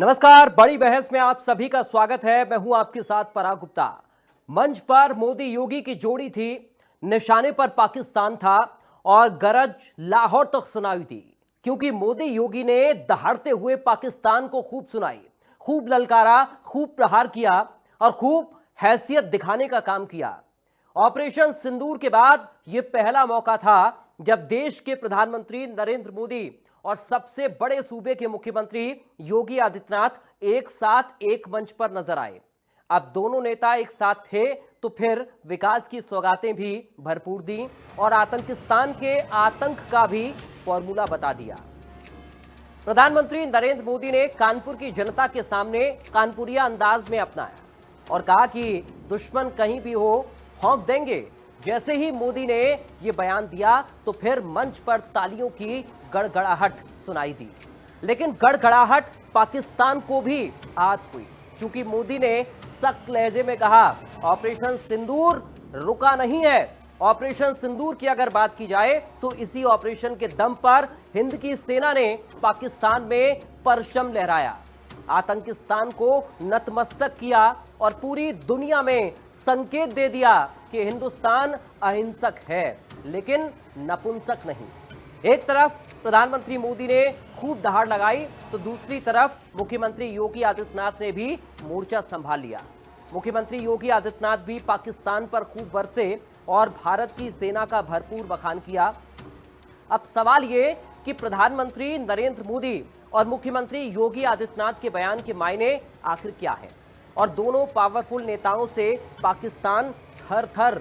नमस्कार, बड़ी बहस में आप सभी का स्वागत है। मैं हूं आपके साथ पराग गुप्ता। मंच पर मोदी योगी की जोड़ी थी, निशाने पर पाकिस्तान था और गरज लाहौर तक सुनाई थी, क्योंकि मोदी योगी ने दहाड़ते हुए पाकिस्तान को खूब सुनाई, खूब ललकारा, खूब प्रहार किया और खूब हैसियत दिखाने का काम किया। ऑपरेशन सिंदूर के बाद यह पहला मौका था जब देश के प्रधानमंत्री नरेंद्र मोदी और सबसे बड़े सूबे के मुख्यमंत्री योगी आदित्यनाथ एक साथ एक मंच पर नजर आए। अब दोनों नेता एक साथ थे तो फिर विकास की सौगातें भी भरपूर दी और आतंकिस्तान के आतंक का भी फॉर्मूला बता दिया। प्रधानमंत्री नरेंद्र मोदी ने कानपुर की जनता के सामने कानपुरिया अंदाज में अपनाया और कहा कि दुश्मन कहीं भी हो भौंक देंगे। जैसे ही मोदी ने यह बयान दिया तो फिर मंच पर तालियों की गड़गड़ाहट सुनाई दी, लेकिन गड़गड़ाहट पाकिस्तान को भी आहत हुई, क्योंकि मोदी ने सख्त लहजे में कहा ऑपरेशन सिंदूर रुका नहीं है। ऑपरेशन सिंदूर की अगर बात की जाए तो इसी ऑपरेशन के दम पर हिंद की सेना ने पाकिस्तान में परचम लहराया, आतंकिस्तान को नतमस्तक किया और पूरी दुनिया में संकेत दे दिया कि हिंदुस्तान अहिंसक है लेकिन नपुंसक नहीं। एक तरफ प्रधानमंत्री मोदी ने खूब दहाड़ लगाई तो दूसरी तरफ मुख्यमंत्री योगी आदित्यनाथ ने भी मोर्चा संभाल लिया। मुख्यमंत्री योगी आदित्यनाथ भी पाकिस्तान पर खूब बरसे और भारत की सेना का भरपूर बखान किया। अब सवाल ये कि प्रधानमंत्री नरेंद्र मोदी और मुख्यमंत्री योगी आदित्यनाथ के बयान के मायने आखिर क्या है और दोनों पावरफुल नेताओं से पाकिस्तान थर थर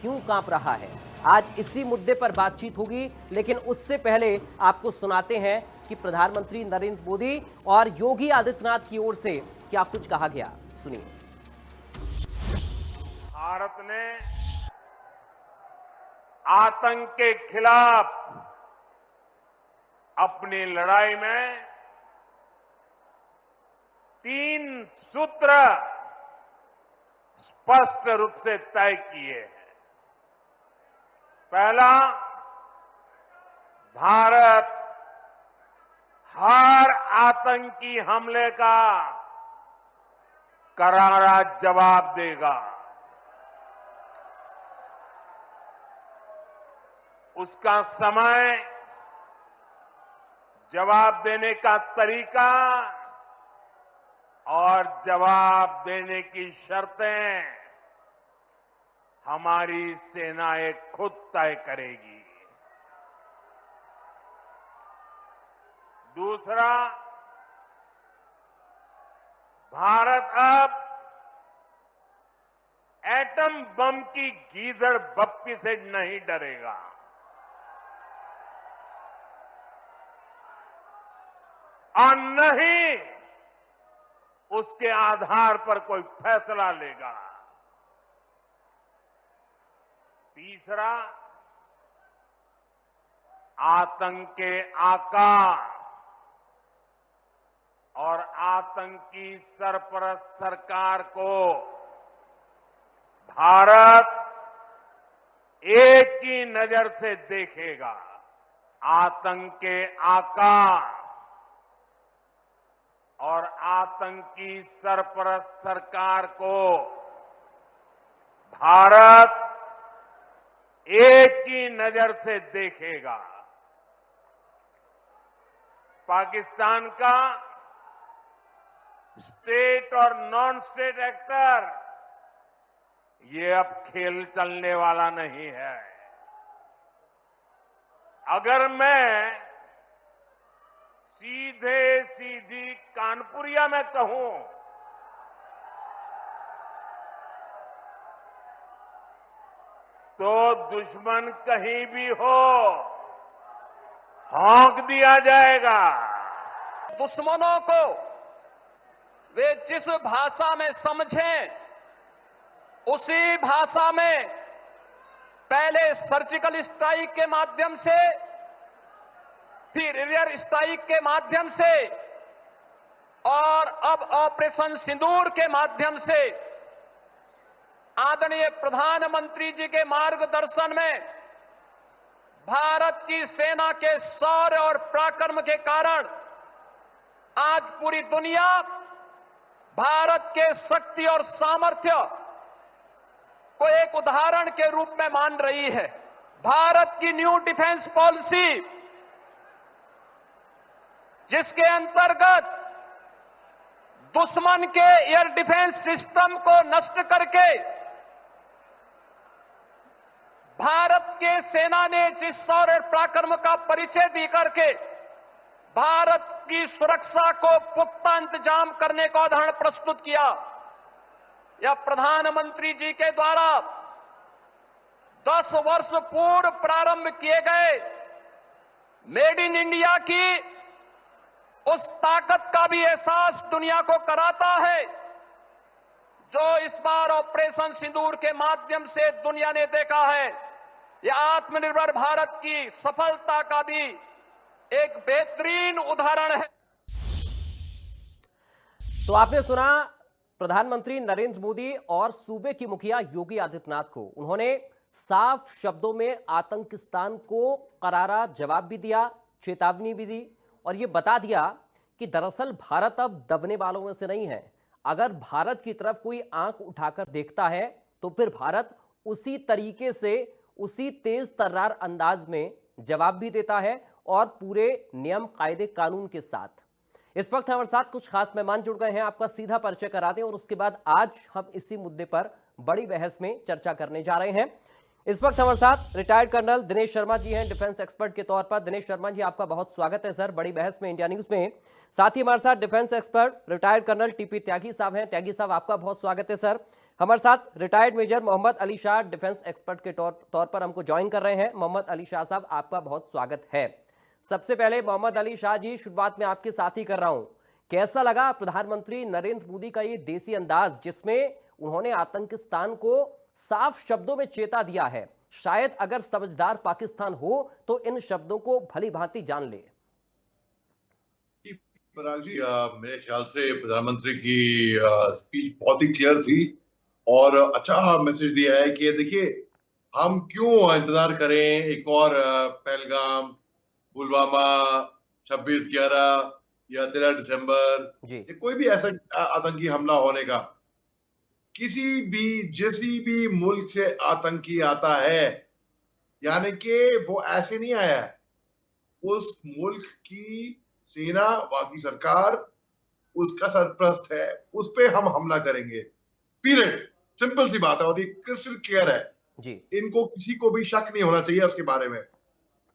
क्यों कांप रहा है। आज इसी मुद्दे पर बातचीत होगी, लेकिन उससे पहले आपको सुनाते हैं कि प्रधानमंत्री नरेंद्र मोदी और योगी आदित्यनाथ की ओर से क्या कुछ कहा गया। सुनिए। भारत ने आतंक के खिलाफ अपनी लड़ाई में 3 सूत्र स्पष्ट रूप से तय किए हैं। पहला, भारत हर आतंकी हमले का करारा जवाब देगा। उसका समय, जवाब देने का तरीका और जवाब देने की शर्तें हमारी सेनाएं खुद तय करेगी। दूसरा, भारत अब एटम बम की गीदड़ बप्पी से नहीं डरेगा। और न ही उसके आधार पर कोई फैसला लेगा। तीसरा, आतंक के आका और आतंकी सरपरस्त सरकार को भारत एक ही नजर से देखेगा। आतंक के आका और आतंकी सरपरस्त सरकार को भारत एक ही नजर से देखेगा। पाकिस्तान का स्टेट और नॉन स्टेट एक्टर, ये अब खेल चलने वाला नहीं है। अगर मैं सीधे सीधी कानपुरिया में कहूं तो दुश्मन कहीं भी हो भौंक दिया जाएगा। दुश्मनों को वे जिस भाषा में समझें उसी भाषा में पहले सर्जिकल स्ट्राइक के माध्यम से, फिर एरियर स्ट्राइक के माध्यम से और अब ऑपरेशन सिंदूर के माध्यम से आदरणीय प्रधानमंत्री जी के मार्गदर्शन में भारत की सेना के शौर्य और पराक्रम के कारण आज पूरी दुनिया भारत के शक्ति और सामर्थ्य को एक उदाहरण के रूप में मान रही है। भारत की न्यू डिफेंस पॉलिसी, जिसके अंतर्गत दुश्मन के एयर डिफेंस सिस्टम को नष्ट करके भारत के सेना ने जिस शौर्य पराक्रम का परिचय दी करके भारत की सुरक्षा को पुख्ता इंतजाम करने का उदाहरण प्रस्तुत किया, यह प्रधानमंत्री जी के द्वारा 10 वर्ष पूर्व प्रारंभ किए गए मेड इन इंडिया की उस ताकत का भी एहसास दुनिया को कराता है, जो इस बार ऑपरेशन सिंदूर के माध्यम से दुनिया ने देखा है। यह आत्मनिर्भर भारत की सफलता का भी एक बेहतरीन उदाहरण है। तो आपने सुना प्रधानमंत्री नरेंद्र मोदी और सूबे की मुखिया योगी आदित्यनाथ को। उन्होंने साफ शब्दों में आतंकिस्तान को करारा जवाब भी दिया, चेतावनी भी दी और यह बता दिया कि दरअसल भारत अब दबने वालों में से नहीं है। अगर भारत की तरफ कोई आंख उठाकर देखता है तो फिर भारत उसी तरीके से, उसी तेज तर्रार अंदाज में जवाब भी देता है और पूरे नियम कायदे कानून के साथ। इस वक्त हमारे साथ कुछ खास मेहमान जुड़ गए हैं, आपका सीधा परिचय करा दें और उसके बाद आज हम इसी मुद्दे पर बड़ी बहस में चर्चा करने जा रहे हैं। इस वक्त हमारे साथ रिटायर्ड कर्नल दिनेश शर्मा जी हैं, डिफेंस एक्सपर्ट के तौर पर। दिनेश शर्मा जी, आपका बहुत स्वागत है सर बड़ी बहस में इंडिया न्यूज में। साथ ही हमारे साथ defence expert retired colonel TP Tyagi साहब हैं। त्यागी साहब, आपका बहुत स्वागत है सर। हमारे साथ retired major Mohammad Ali Shah defence expert के तौर पर हमको ज्वाइन कर रहे हैं। मोहम्मद अली शाह साहब, आपका बहुत स्वागत है। सबसे पहले मोहम्मद अली शाह जी, शुरुआत में आपके साथ ही कर रहा हूं, कैसा लगा प्रधानमंत्री नरेंद्र मोदी का ये देसी अंदाज, जिसमें उन्होंने आतंकिस्तान को साफ शब्दों में चेता दिया है? शायद अगर समझदार पाकिस्तान हो तो इन शब्दों को भली भांति जान ले। पराग जी, मेरे ख्याल से प्रधानमंत्री की स्पीच बहुत ही क्लियर थी और अच्छा मैसेज दिया है कि देखिए, हम क्यों इंतजार करें एक और पहलगाम, पुलवामा, 26/11 या 13 दिसंबर, ये कोई भी ऐसा आतंकी हमला होने का। जिसी भी मुल्क से आतंकी आता है, यानी कि वो ऐसे नहीं आया, उस मुल्क की सेना, वहां की सरकार, उसका सरप्रस्त है, उस पे हम हमला करेंगे, पीरियड। सिंपल सी बात है और ये क्रिस्टल क्लियर है जी। इनको किसी को भी शक नहीं होना चाहिए उसके बारे में।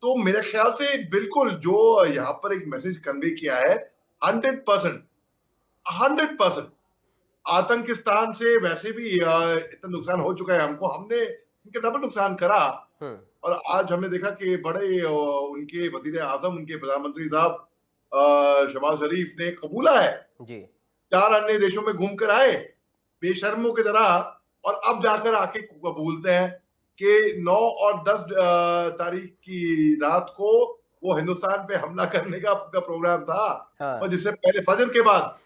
तो मेरे ख्याल से बिल्कुल जो यहाँ पर एक मैसेज कन्वे किया है, 100% आतंकिस्तान से वैसे भी इतना नुकसान हो चुका है हमको, हमने इनके डबल नुकसान करा। और आज हमने देखा कि बड़े उनके वजीर आजम, उनके प्रधानमंत्री साहब शहबाज शरीफ ने कबूला है जी। 4 अन्य देशों में घूम कर आए बेशर्मों की तरह, और अब जाकर आके कबूलते हैं कि 9 और 10 तारीख की रात को वो हिंदुस्तान पे हमला करने का प्रोग्राम था। हाँ। और जिससे पहले फजर के बाद,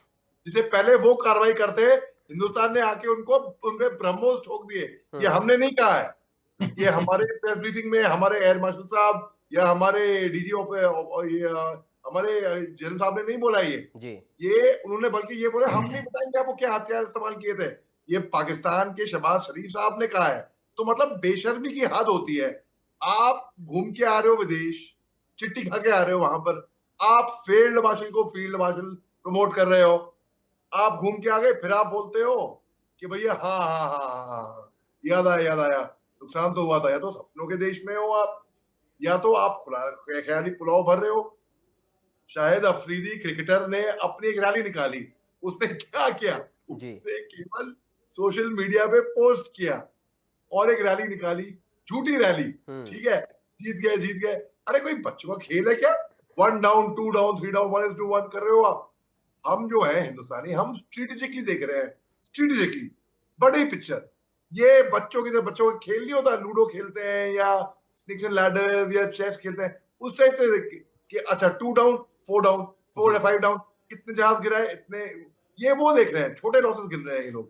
जिससे पहले वो कार्रवाई करते, हिंदुस्तान ने आके उनपे ब्रह्मोस ठोक दिए। ये हमने नहीं कहा है, ये हमारे प्रेस ब्रीफिंग में हमारे एयर मार्शल साहब या हमारे डीजी हमारे जनरल साहब ने नहीं बोला ये उन्होंने, बल्कि ये बोले हम नहीं बताएंगे आपको क्या हथियार इस्तेमाल किए थे, ये पाकिस्तान के शहबाज शरीफ साहब ने कहा है। तो मतलब बेशर्मी की हद होती है। आप घूम के आ रहे हो विदेश, चिट्ठी खा के आ रहे हो, वहां पर आप फील्ड मार्शल को फील्ड मार्शल प्रमोट कर रहे हो, आप घूम के आ गए, फिर आप बोलते हो कि भैया हाँ, याद आया, नुकसान तो हुआ था। या तो सपनों के देश में हो आप, या तो आप ख्याली पुलाव भर रहे हो। शाहिद अफरीदी क्रिकेटर ने अपनी एक रैली निकाली, उसने क्या किया, उसने केवल सोशल मीडिया पे पोस्ट किया और एक रैली निकाली, झूठी रैली, ठीक है, जीत गए। अरे कोई बच्चों का खेल है क्या? 1 डाउन 2 डाउन 3 डाउन 1-1 कर रहे हो आप। हम जो है हिंदुस्तानी, हम स्ट्रेटेजिकली देख रहे हैं, स्ट्रेटेजिकली बड़ी पिक्चर। ये बच्चों की तरह, बच्चों का खेल नहीं होता, लूडो खेलते हैं या स्नेक्स एंड लैडर्स या चेस खेलते हैं, उस टाइप से देख के अच्छा 2 डाउन 4 डाउन 4 या 5 डाउन, कितने जहाज गिरा है, इतने, ये वो देख रहे हैं, छोटे लॉसेस गिन रहे हैं ये लोग।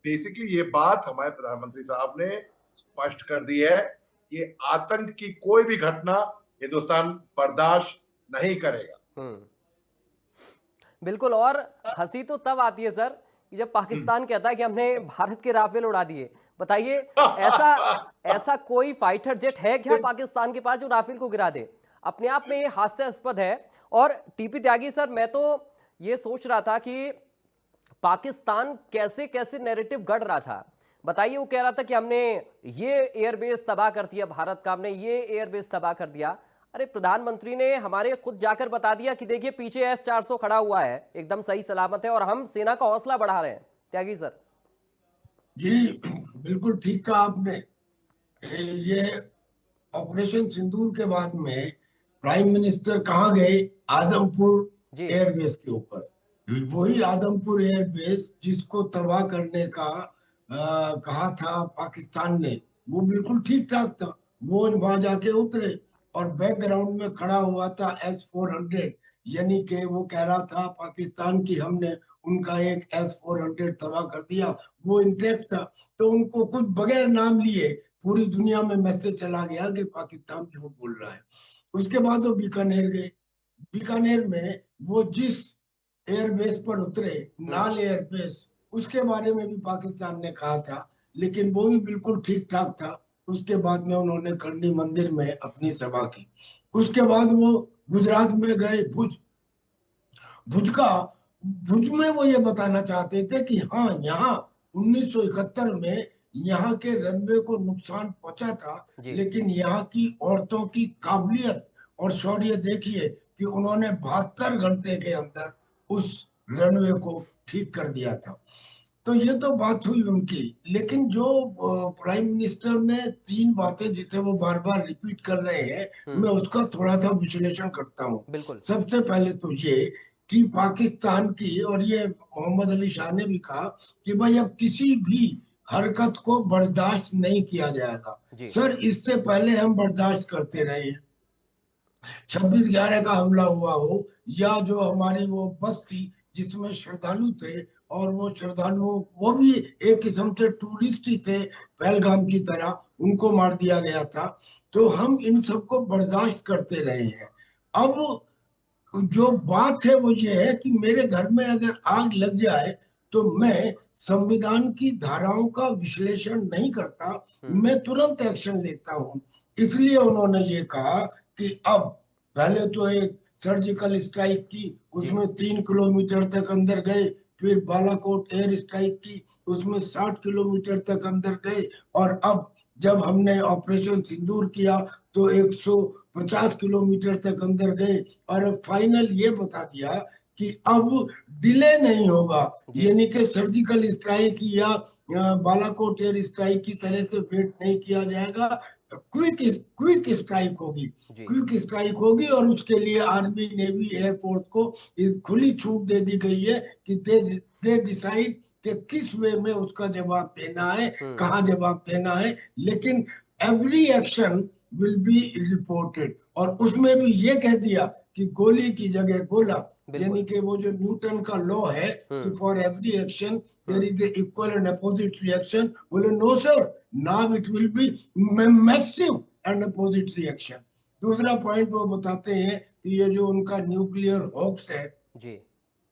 बेसिकली ये बात हमारे प्रधानमंत्री साहब ने स्पष्ट कर दी है, ये आतंक की कोई भी घटना हिंदुस्तान बर्दाश्त नहीं करेगा। बिल्कुल। और हंसी तो तब आती है सर कि जब पाकिस्तान कहता है कि हमने भारत के राफेल उड़ा दिए। बताइए, ऐसा ऐसा कोई फाइटर जेट है क्या पाकिस्तान के पास जो राफेल को गिरा दे? अपने आप में ये हास्यास्पद है। और टीपी त्यागी सर, मैं तो ये सोच रहा था कि पाकिस्तान कैसे कैसे नैरेटिव गढ़ रहा था। बताइए, वो कह रहा था कि हमने ये एयरबेस तबाह कर दिया भारत का, हमने ये एयरबेस तबाह कर दिया। अरे प्रधानमंत्री ने हमारे खुद जाकर बता दिया कि देखिए पीछे S-400 खड़ा हुआ है, एकदम सही सलामत है, और हम सेना का हौसला बढ़ा रहे हैं। त्यागी सर जी, बिल्कुल ठीक कहा आपने। ये ऑपरेशन सिंदूर के बाद में प्राइम मिनिस्टर कहाँ गए? आदमपुर जी एयरबेस के ऊपर। वही आदमपुर एयरबेस जिसको तबाह करने का कहा था पाकिस्तान ने, वो बिल्कुल ठीक ठाक था। वो वहां जाके उतरे और बैकग्राउंड में खड़ा हुआ था S-400, यानी कि वो कह रहा था पाकिस्तान की हमने उनका एक S-400 तबाह कर दिया, वो इंटैक्ट था। तो उनको कुछ बगैर नाम लिए पूरी दुनिया में मैसेज चला गया कि पाकिस्तान झूठ बोल रहा है। उसके बाद वो बीकानेर गए। बीकानेर में वो जिस एयरबेस पर उतरे, नाल एयरबेस, उसके बारे में भी पाकिस्तान ने कहा था, लेकिन वो भी बिल्कुल ठीक ठाक था। उसके बाद में उन्होंने करनी मंदिर में अपनी सभा की। उसके बाद वो गुजरात में गए, भुज में वो ये बताना चाहते थे कि हाँ, यहाँ 1971 में यहाँ के रनवे को नुकसान पहुंचा था, लेकिन यहाँ की औरतों की काबिलियत और शौर्य देखिए कि उन्होंने 72 घंटे के अंदर उस रनवे को ठीक कर दिया था। तो ये तो बात हुई उनकी। लेकिन जो प्राइम मिनिस्टर ने 3 बातें जिसे वो बार बार रिपीट कर रहे हैं, मैं उसका थोड़ा सा विश्लेषण करता हूँ। बिल्कुल। सबसे पहले तो ये कि पाकिस्तान की, और ये मोहम्मद अली शाह ने भी कहा कि भाई अब किसी भी हरकत को बर्दाश्त नहीं किया जाएगा। सर, इससे पहले हम बर्दाश्त करते रहे हैं। 26/11 का हमला हुआ हो, या जो हमारी वो बस थी जिसमें श्रद्धालु थे, और वो श्रद्धालुओं, वो भी एक किस्म से टूरिस्ट ही थे पहलगाम की तरह, उनको मार दिया गया था। तो हम इन सबको बर्दाश्त करते रहे हैं। अब जो बात है वो ये है कि मेरे घर में अगर आग लग जाए तो मैं संविधान की धाराओं का विश्लेषण नहीं करता, मैं तुरंत एक्शन लेता हूं। इसलिए उन्होंने ये कहा कि अब पहले तो एक सर्जिकल स्ट्राइक की, उसमें 3 किलोमीटर तक अंदर गए, फिर बालाकोट एयर स्ट्राइक की, उसमें 60 किलोमीटर तक अंदर गए, और अब जब हमने ऑपरेशन सिंदूर किया तो 150 किलोमीटर तक अंदर गए, और फाइनल ये बता दिया कि अब डिले नहीं होगा, यानी कि सर्जिकल स्ट्राइक या बालाकोट एयर स्ट्राइक की तरह से वेट नहीं किया जाएगा, क्विक स्ट्राइक होगी, क्विक स्ट्राइक होगी। और उसके लिए आर्मी, नेवी, एयरफोर्स को खुली छूट दे दी गई है कि दे डिसाइड कि किस वे में उसका जवाब देना है, कहाँ जवाब देना है, लेकिन every action will be reported. और उसमें भी ये कह दिया कि गोली की जगह गोला, यानी कि वो जो न्यूटन का लॉ है कि for every action there is a equal and opposite reaction. बोले no sir, now it will be massive and opposite reaction. दूसरा पॉइंट वो बताते हैं कि ये जो उनका न्यूक्लियर हॉक्स है जी,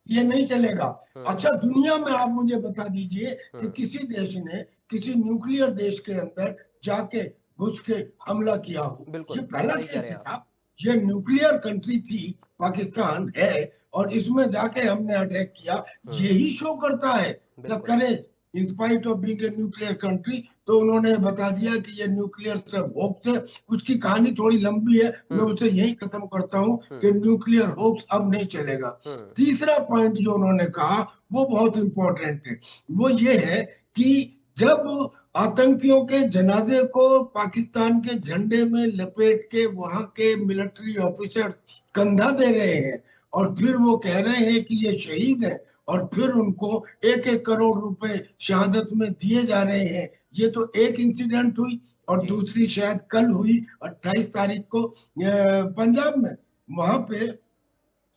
ये नहीं चलेगा। अच्छा, दुनिया में आप मुझे बता दीजिए कि किसी देश ने किसी न्यूक्लियर देश के अंदर जाके घुस के हमला किया हो? ये पहला केस है साहब। ये न्यूक्लियर कंट्री थी, पाकिस्तान है, और इसमें जाके हमने अटैक किया। यही शो करता है the courage in spite of being a nuclear country. तो उन्होंने बता दिया कि ये न्यूक्लियर होक्स है। उसकी कहानी थोड़ी लंबी है, मैं उसे यही खत्म करता हूँ कि न्यूक्लियर होक्स अब नहीं चलेगा। तीसरा पॉइंट जो उन्होंने कहा वो बहुत इंपॉर्टेंट है। वो ये है कि जब आतंकियों के जनाजे को पाकिस्तान के झंडे में लपेट के वहां के मिलिट्री ऑफिसर्स कंधा दे रहे हैं, और फिर वो कह रहे हैं कि ये शहीद हैं, और फिर उनको 1-1 करोड़ रुपए शहादत में दिए जा रहे हैं, ये तो एक इंसिडेंट हुई। और दूसरी शायद कल हुई 28 तारीख को पंजाब में। वहां पे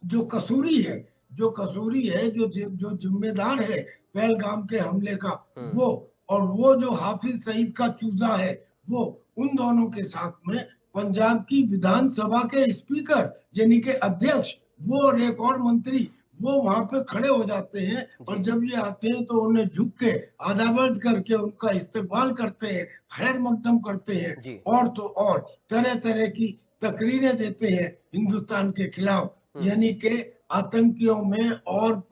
जो कसूरी है, जो जिम्मेदार है पहलगाम के हमले का, वो, और वो जो हाफिज सईद का चूजा है, वो, उन दोनों के साथ में पंजाब की विधानसभा के स्पीकर यानी के अध्यक्ष, वो और एक और मंत्री, वो वहां पे खड़े हो जाते हैं और जब ये आते हैं तो उन्हें झुक के आदाबर्द करके उनका इस्तेमाल करते हैं, खैर मकदम करते हैं जी। और तो और तरह तरह की तकरीरें देते हैं हिंदुस्तान के खिलाफ, यानी कि आतंकियों में और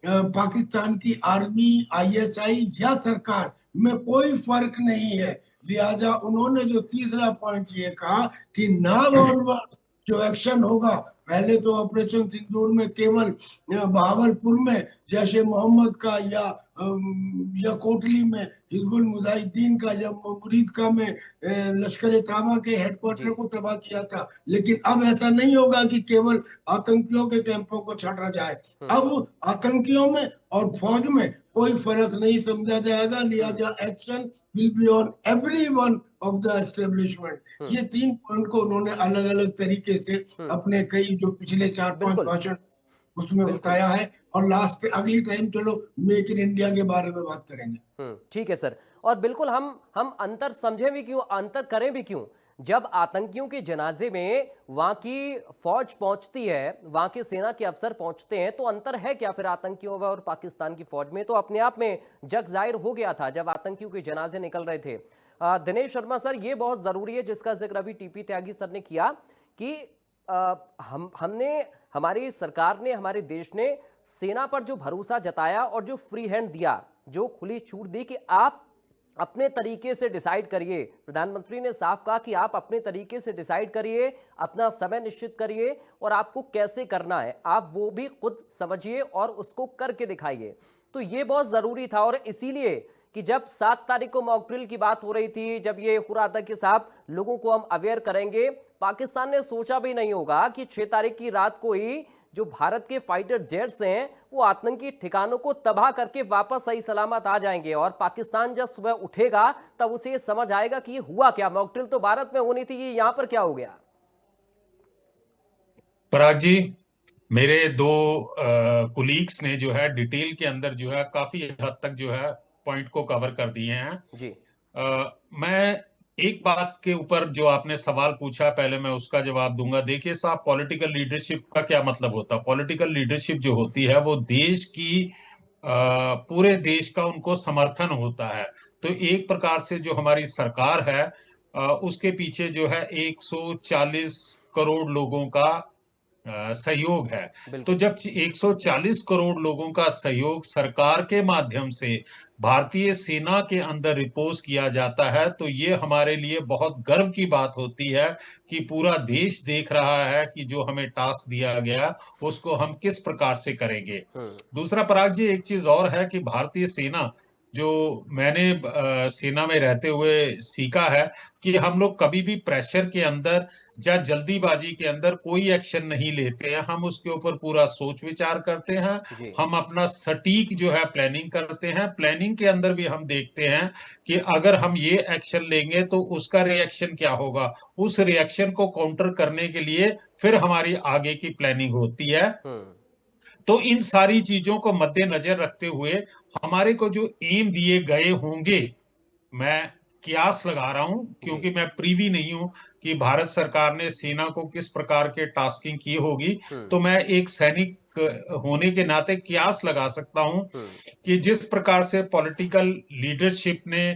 पाकिस्तान की आर्मी, आईएसआई या सरकार में कोई फर्क नहीं है। लिहाजा उन्होंने जो तीसरा पॉइंट ये कहा कि नाम जो एक्शन होगा, पहले तो ऑपरेशन सिंदूर में केवल बहावलपुर में जैसे मोहम्मद का या कोटली में हिजबुल मुजाहिदीन का या मुरीद का में लश्कर ताबा के हेडक्वार्टर को तबाह किया था, लेकिन अब ऐसा नहीं होगा कि केवल आतंकियों के कैंपों को छाटा जाए। अब आतंकियों में और फौज में कोई फर्क नहीं समझा जाएगा, लिहाजा action will be on everyone of the establishment. ये 3 पॉइंट को उन्होंने अलग अलग तरीके से अपने कई जो पिछले 4-5 भाषण उसमें बताया है। और लास्ट अगली टाइम चलो मेक इन इंडिया के बारे में बात करेंगे। ठीक है सर। और बिल्कुल हम अंतर समझे भी क्यों, अंतर करें भी क्यों? जब आतंकियों के जनाजे में वहां की फौज पहुंचती है, वहां के सेना के अफसर पहुंचते हैं, तो अंतर है क्या फिर आतंकियों और पाकिस्तान की फौज में? तो अपने आप में जग जाहिर हो गया था जब आतंकियों के जनाजे निकल रहे थे। दिनेश शर्मा सर, ये बहुत जरूरी है जिसका जिक्र अभी टीपी त्यागी सर ने किया कि हमने, हमारी सरकार ने, हमारे देश ने सेना पर जो भरोसा जताया और जो फ्री हैंड दिया, जो खुली छूट दी कि आप अपने तरीके से डिसाइड करिए। प्रधानमंत्री ने साफ कहा कि आप अपने तरीके से डिसाइड करिए, अपना समय निश्चित करिए और आपको कैसे करना है आप वो भी खुद समझिए और उसको करके दिखाइए। तो ये बहुत जरूरी था। और इसीलिए कि जब 7 तारीख को मॉक ड्रिल की बात हो रही थी, जब ये हो रहा था कि साहब लोगों को हम अवेयर करेंगे, पाकिस्तान ने सोचा भी नहीं होगा कि 6 तारीख की रात को ही जो भारत के फाइटर जेट्स हैं वो आतंकी ठिकानों को तबाह करके वापस सही सलामत आ जाएंगे। और पाकिस्तान जब सुबह उठेगा तब उसे ये समझ आएगा कि ये हुआ क्या, मॉक ड्रिल तो भारत में होनी थी, ये यहां पर क्या हो गया। पराग जी, मेरे 2 कुलीग्स ने जो है डिटेल के अंदर जो है काफी हद तक जो है पॉइंट को कवर कर दिए हैं जी। मैं एक बात के ऊपर जो आपने सवाल पूछा पहले मैं उसका जवाब दूंगा। देखिए साहब, पॉलिटिकल लीडरशिप का क्या मतलब होता है? पॉलिटिकल लीडरशिप जो होती है वो देश की पूरे देश का उनको समर्थन होता है। तो एक प्रकार से जो हमारी सरकार है उसके पीछे जो है 140 करोड़ लोगों का सहयोग है। तो जब 140 करोड़ लोगों का सहयोग सरकार के माध्यम से भारतीय सेना के अंदर रिपोज किया जाता है तो ये हमारे लिए बहुत गर्व की बात होती है कि पूरा देश देख रहा है कि जो हमें टास्क दिया गया उसको हम किस प्रकार से करेंगे। दूसरा पराग जी, एक चीज और है कि भारतीय सेना, जो मैंने सेना में रहते हुए सीखा है कि हम लोग कभी भी प्रेशर के अंदर या जल्दीबाजी के अंदर कोई एक्शन नहीं लेते हैं। हम उसके ऊपर पूरा सोच विचार करते हैं, हम अपना सटीक जो है प्लानिंग करते हैं। प्लानिंग के अंदर भी हम देखते हैं कि अगर हम ये एक्शन लेंगे तो उसका रिएक्शन क्या होगा, उस रिएक्शन को काउंटर करने के लिए फिर हमारी आगे की प्लानिंग होती है। तो इन सारी चीजों को मद्देनजर रखते हुए हमारे को जो एम दिए गए होंगे, मैं कियास लगा रहा हूं क्योंकि मैं प्रीवी नहीं हूं कि भारत सरकार ने सेना को किस प्रकार के टास्किंग की होगी, तो मैं एक सैनिक होने के नाते कियास लगा सकता हूं कि जिस प्रकार से पॉलिटिकल लीडरशिप ने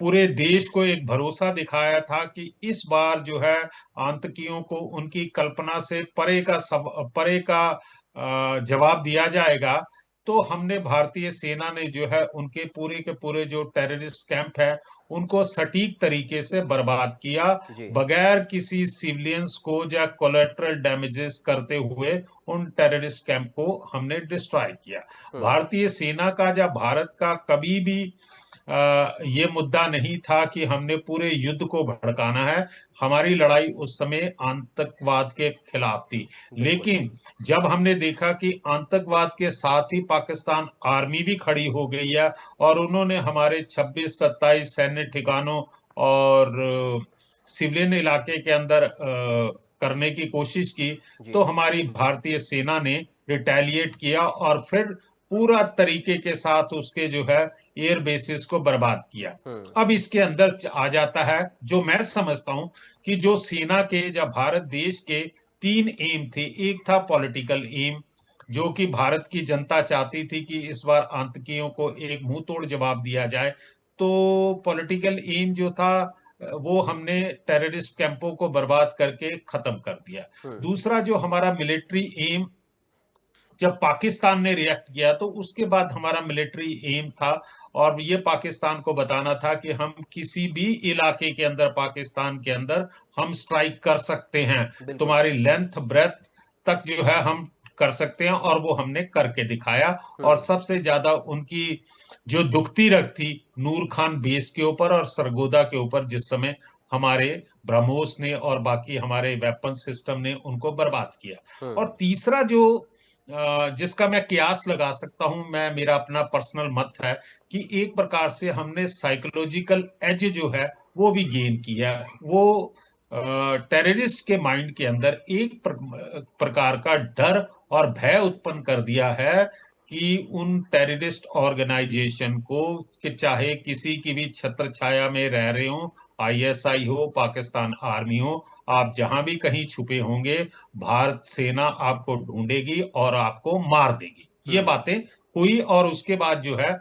पूरे देश को एक भरोसा दिखाया था कि इस बार जो है आतंकियों को उनकी कल्पना से परे का जवाब दिया जाएगा, तो हमने भारतीय सेना ने जो है उनके पूरे के पूरे जो टेररिस्ट कैंप है उनको सटीक तरीके से बर्बाद किया, बगैर किसी सिविलियंस को या कोलैटरल डैमेजेस करते हुए उन टेररिस्ट कैंप को हमने डिस्ट्रॉय किया। भारतीय सेना का या भारत का कभी भी ये मुद्दा नहीं था कि हमने पूरे युद्ध को भड़काना है। हमारी लड़ाई उस समय आतंकवाद के खिलाफ थी, लेकिन जब हमने देखा कि आतंकवाद के साथ ही पाकिस्तान आर्मी भी खड़ी हो गई है और उन्होंने हमारे 26-27 सैन्य ठिकानों और सिविलियन इलाके के अंदर करने की कोशिश की, तो हमारी भारतीय सेना ने रिटेलिएट किया और फिर पूरा तरीके के साथ उसके जो है एयर बेसिस को बर्बाद किया। अब इसके अंदर आ जाता है जो मैं समझता हूं कि जो सेना के या भारत देश के 3 एम थे। एक था पॉलिटिकल एम, जो कि भारत की जनता चाहती थी कि इस बार आतंकियों को एक मुंह तोड़ जवाब दिया जाए, तो पॉलिटिकल एम जो था वो हमने टेररिस्ट कैंपों को बर्बाद करके खत्म कर दिया। दूसरा जो हमारा मिलिट्री एम, जब पाकिस्तान ने रिएक्ट किया तो उसके बाद हमारा मिलिट्री एम था, और ये पाकिस्तान को बताना था कि हम किसी भी इलाके के अंदर, पाकिस्तान के अंदर हम स्ट्राइक कर सकते हैं, तुम्हारी लेंथ ब्रेथ तक जो है हम कर सकते हैं, और वो हमने करके दिखाया। और सबसे ज्यादा उनकी जो दुखती रख थी नूर खान बेस के ऊपर और सरगोदा के ऊपर, जिस समय हमारे ब्रह्मोस ने और बाकी हमारे वेपन सिस्टम ने उनको बर्बाद किया। और तीसरा जो जिसका मैं कियास लगा सकता हूं, मैं, मेरा अपना पर्सनल मत है कि एक प्रकार से हमने साइकोलॉजिकल एज जो है वो भी गेन किया। वो टेररिस्ट के माइंड के अंदर एक प्रकार का डर और भय उत्पन्न कर दिया है कि उन टेररिस्ट ऑर्गेनाइजेशन को, कि चाहे किसी की भी छत्र छाया में रह रहे हो, आईएसआई हो, पाकिस्तान आर्मी हो, आप जहां भी कहीं छुपे होंगे, भारत सेना आपको ढूंढेगी और आपको मार देगी। ये बातें हुई, और उसके बाद जो है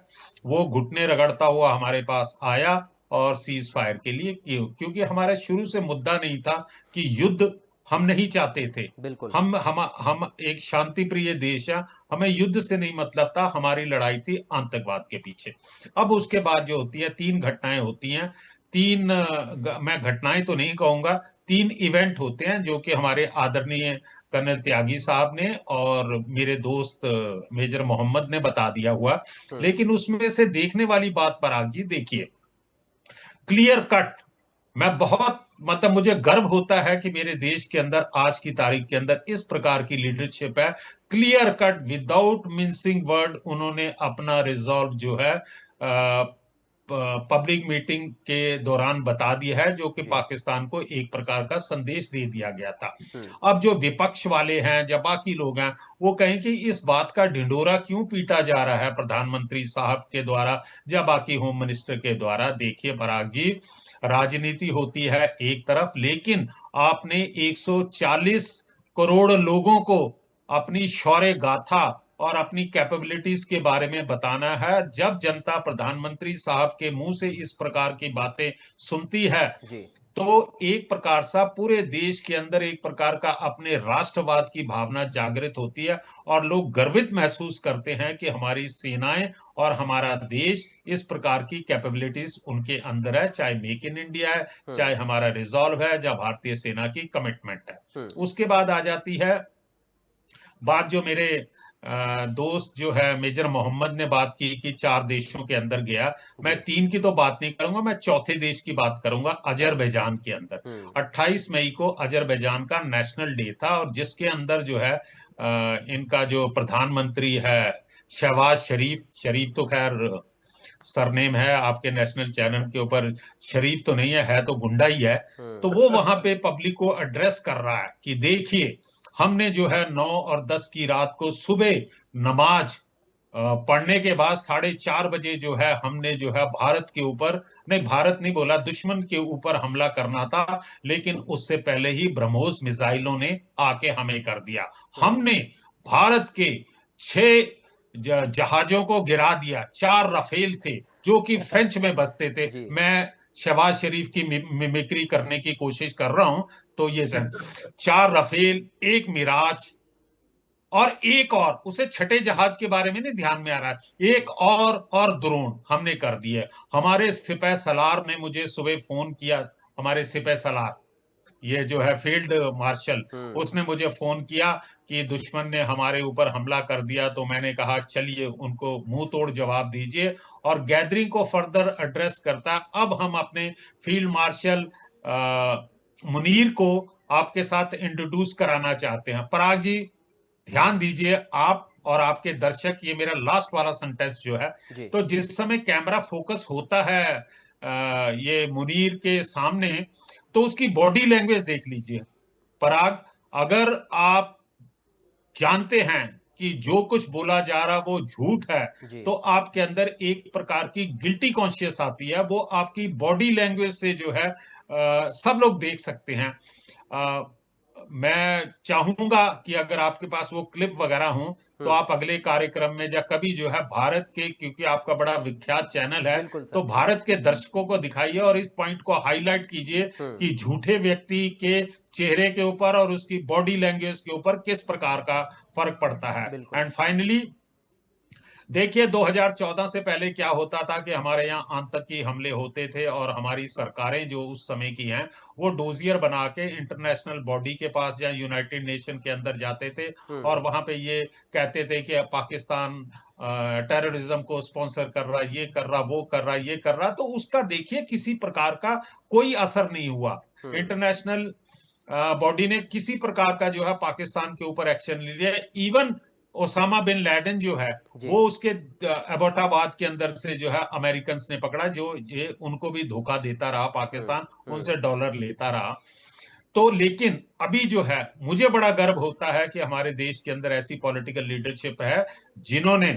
वो घुटने रगड़ता हुआ हमारे पास आया और सीज फायर के लिए, क्योंकि हमारा शुरू से मुद्दा नहीं था कि युद्ध हम नहीं चाहते थे। बिल्कुल। हम एक शांति प्रिय देश है, हमें युद्ध से नहीं मतलब था, हमारी लड़ाई थी आतंकवाद के पीछे। अब उसके बाद जो होती है, तीन घटनाएं होती हैं, मैं घटनाएं तो नहीं कहूंगा, 3 इवेंट होते हैं जो कि हमारे आदरणीय कर्नल त्यागी साहब ने और मेरे दोस्त मेजर मोहम्मद ने बता दिया हुआ। लेकिन उसमें से देखने वाली बात, पराग जी देखिए, क्लियर कट, मैं बहुत, मतलब मुझे गर्व होता है कि मेरे देश के अंदर आज की तारीख के अंदर इस प्रकार की लीडरशिप है। Clear cut, without mincing word, उन्होंने अपना रिजॉल्व जो है पब्लिक मीटिंग के दौरान बता दिया है, जो कि पाकिस्तान को एक प्रकार का संदेश दे दिया गया था। अब जो विपक्ष वाले हैं, जब बाकी लोग हैं, वो कहें कि इस बात का ढिंडोरा क्यों पीटा जा रहा है प्रधानमंत्री साहब के द्वारा या बाकी होम मिनिस्टर के द्वारा। देखिए पराग जी, राजनीति होती है एक तरफ, लेकिन आपने 140 करोड़ लोगों को अपनी शौर्य गाथा और अपनी कैपेबिलिटीज के बारे में बताना है। जब जनता प्रधानमंत्री साहब के मुंह से इस प्रकार की बातें सुनती है तो एक प्रकार सा पूरे देश के अंदर एक प्रकार का अपने राष्ट्रवाद की भावना जागृत होती है, और लोग गर्वित महसूस करते हैं कि हमारी सेनाएं और हमारा देश इस प्रकार की कैपेबिलिटीज उनके अंदर है, चाहे मेक इन इंडिया है, चाहे हमारा रिजॉल्व है, या भारतीय सेना की कमिटमेंट है। उसके बाद आ जाती है बात जो मेरे दोस्त जो है मेजर मोहम्मद ने बात की कि 4 देशों के अंदर गया। मैं 3 की तो बात नहीं करूंगा, मैं चौथे देश की बात करूंगा, अजरबैजान के अंदर। 28 मई को अजरबैजान का नेशनल डे था, और जिसके अंदर जो है इनका जो प्रधानमंत्री है शहबाज शरीफ तो खैर सरनेम है आपके नेशनल चैनल के ऊपर, शरीफ तो नहीं है तो गुंडा ही है। तो वो वहां पे पब्लिक को एड्रेस कर रहा है कि देखिए, हमने जो है 9 और 10 की रात को सुबह नमाज पढ़ने के बाद 4:30 बजे जो है हमने जो है भारत के ऊपर, नहीं भारत नहीं बोला, दुश्मन के ऊपर हमला करना था, लेकिन उससे पहले ही ब्रह्मोस मिसाइलों ने आके हमें कर दिया। हमने भारत के 6 जहाजों को गिरा दिया। 4 राफेल थे जो कि फ्रेंच में बसते थे। मैं शहबाज शरीफ की मिमिक्री करने की कोशिश कर रहा हूं, तो ये 4 राफेल, 1 मिराज और एक और, उसे छठे जहाज के बारे में नहीं ध्यान में आ रहा है, एक और ड्रोन हमने कर दिए। हमारे सिपह सलार ने मुझे सुबह फोन किया, हमारे सिपह सलार ये जो है फील्ड मार्शल, उसने मुझे फोन किया कि दुश्मन ने हमारे ऊपर हमला कर दिया। तो मैंने कहा चलिए उनको मुंह तोड़ जवाब दीजिए, और गैदरिंग को फर्दर एड्रेस करता। अब हम अपने फील्ड मार्शल मुनीर को आपके साथ इंट्रोड्यूस कराना चाहते हैं। पराग जी ध्यान दीजिए, आप और आपके दर्शक, ये मेरा लास्ट वाला सेंटेंस जो है, तो जिस समय कैमरा फोकस होता है ये मुनीर के सामने, तो उसकी बॉडी लैंग्वेज देख लीजिए। पराग, अगर आप जानते हैं कि जो कुछ बोला जा रहा वो झूठ है, तो आपके अंदर एक प्रकार की गिल्टी कॉन्शियस आती है, वो आपकी बॉडी लैंग्वेज से जो है सब लोग देख सकते हैं। मैं चाहूंगा कि अगर आपके पास वो क्लिप वगैरह हो तो आप अगले कार्यक्रम में या कभी जो है भारत के, क्योंकि आपका बड़ा विख्यात चैनल है, तो भारत के दर्शकों को दिखाइए और इस पॉइंट को हाईलाइट कीजिए कि झूठे व्यक्ति के चेहरे के ऊपर और उसकी बॉडी लैंग्वेज के ऊपर किस प्रकार का फर्क पड़ता है। एंड फाइनली देखिए 2014 से पहले क्या होता था कि हमारे यहाँ आतंकी हमले होते थे और हमारी सरकारें जो उस समय की हैं वो डोजियर बना के इंटरनेशनल बॉडी के पास या यूनाइटेड नेशन के अंदर जाते थे और वहां पे ये कहते थे कि पाकिस्तान टेररिज्म को स्पॉन्सर कर रहा, ये कर रहा, वो कर रहा, ये कर रहा, तो उसका देखिए किसी प्रकार का कोई असर नहीं हुआ। इंटरनेशनल बॉडी ने किसी प्रकार का जो है पाकिस्तान के ऊपर एक्शन ले लिया। इवन ओसामा बिन लैडेन जो है वो उसके एबोटाबाद के अंदर से जो है अमेरिकन ने पकड़ा, जो ये उनको भी धोखा देता रहा, पाकिस्तान उनसे डॉलर लेता रहा। तो लेकिन अभी जो है मुझे बड़ा गर्व होता है कि हमारे देश के अंदर ऐसी पॉलिटिकल लीडरशिप है जिन्होंने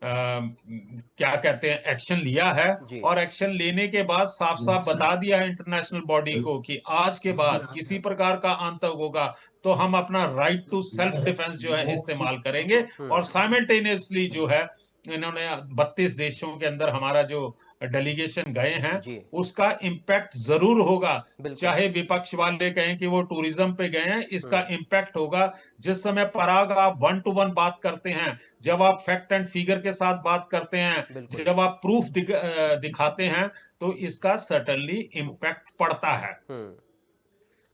क्या कहते हैं एक्शन लिया है और एक्शन लेने के बाद साफ साफ बता दिया इंटरनेशनल बॉडी को कि आज के बाद किसी प्रकार का आतंक होगा तो हम अपना राइट टू सेल्फ डिफेंस जो है इस्तेमाल करेंगे। और साइमल्टेनियसली जो है इन्होंने 32 देशों के अंदर हमारा जो डेलीगेशन गए हैं उसका इम्पैक्ट जरूर होगा, चाहे विपक्ष वाले कहें कि वो टूरिज्म पे गए हैं, इसका इम्पैक्ट होगा। जिस समय पराग आप 1 to 1 बात करते हैं, जब आप फैक्ट एंड फिगर के साथ बात करते हैं, जब आप प्रूफ दिखाते हैं, तो इसका सर्टेनली इम्पैक्ट पड़ता है।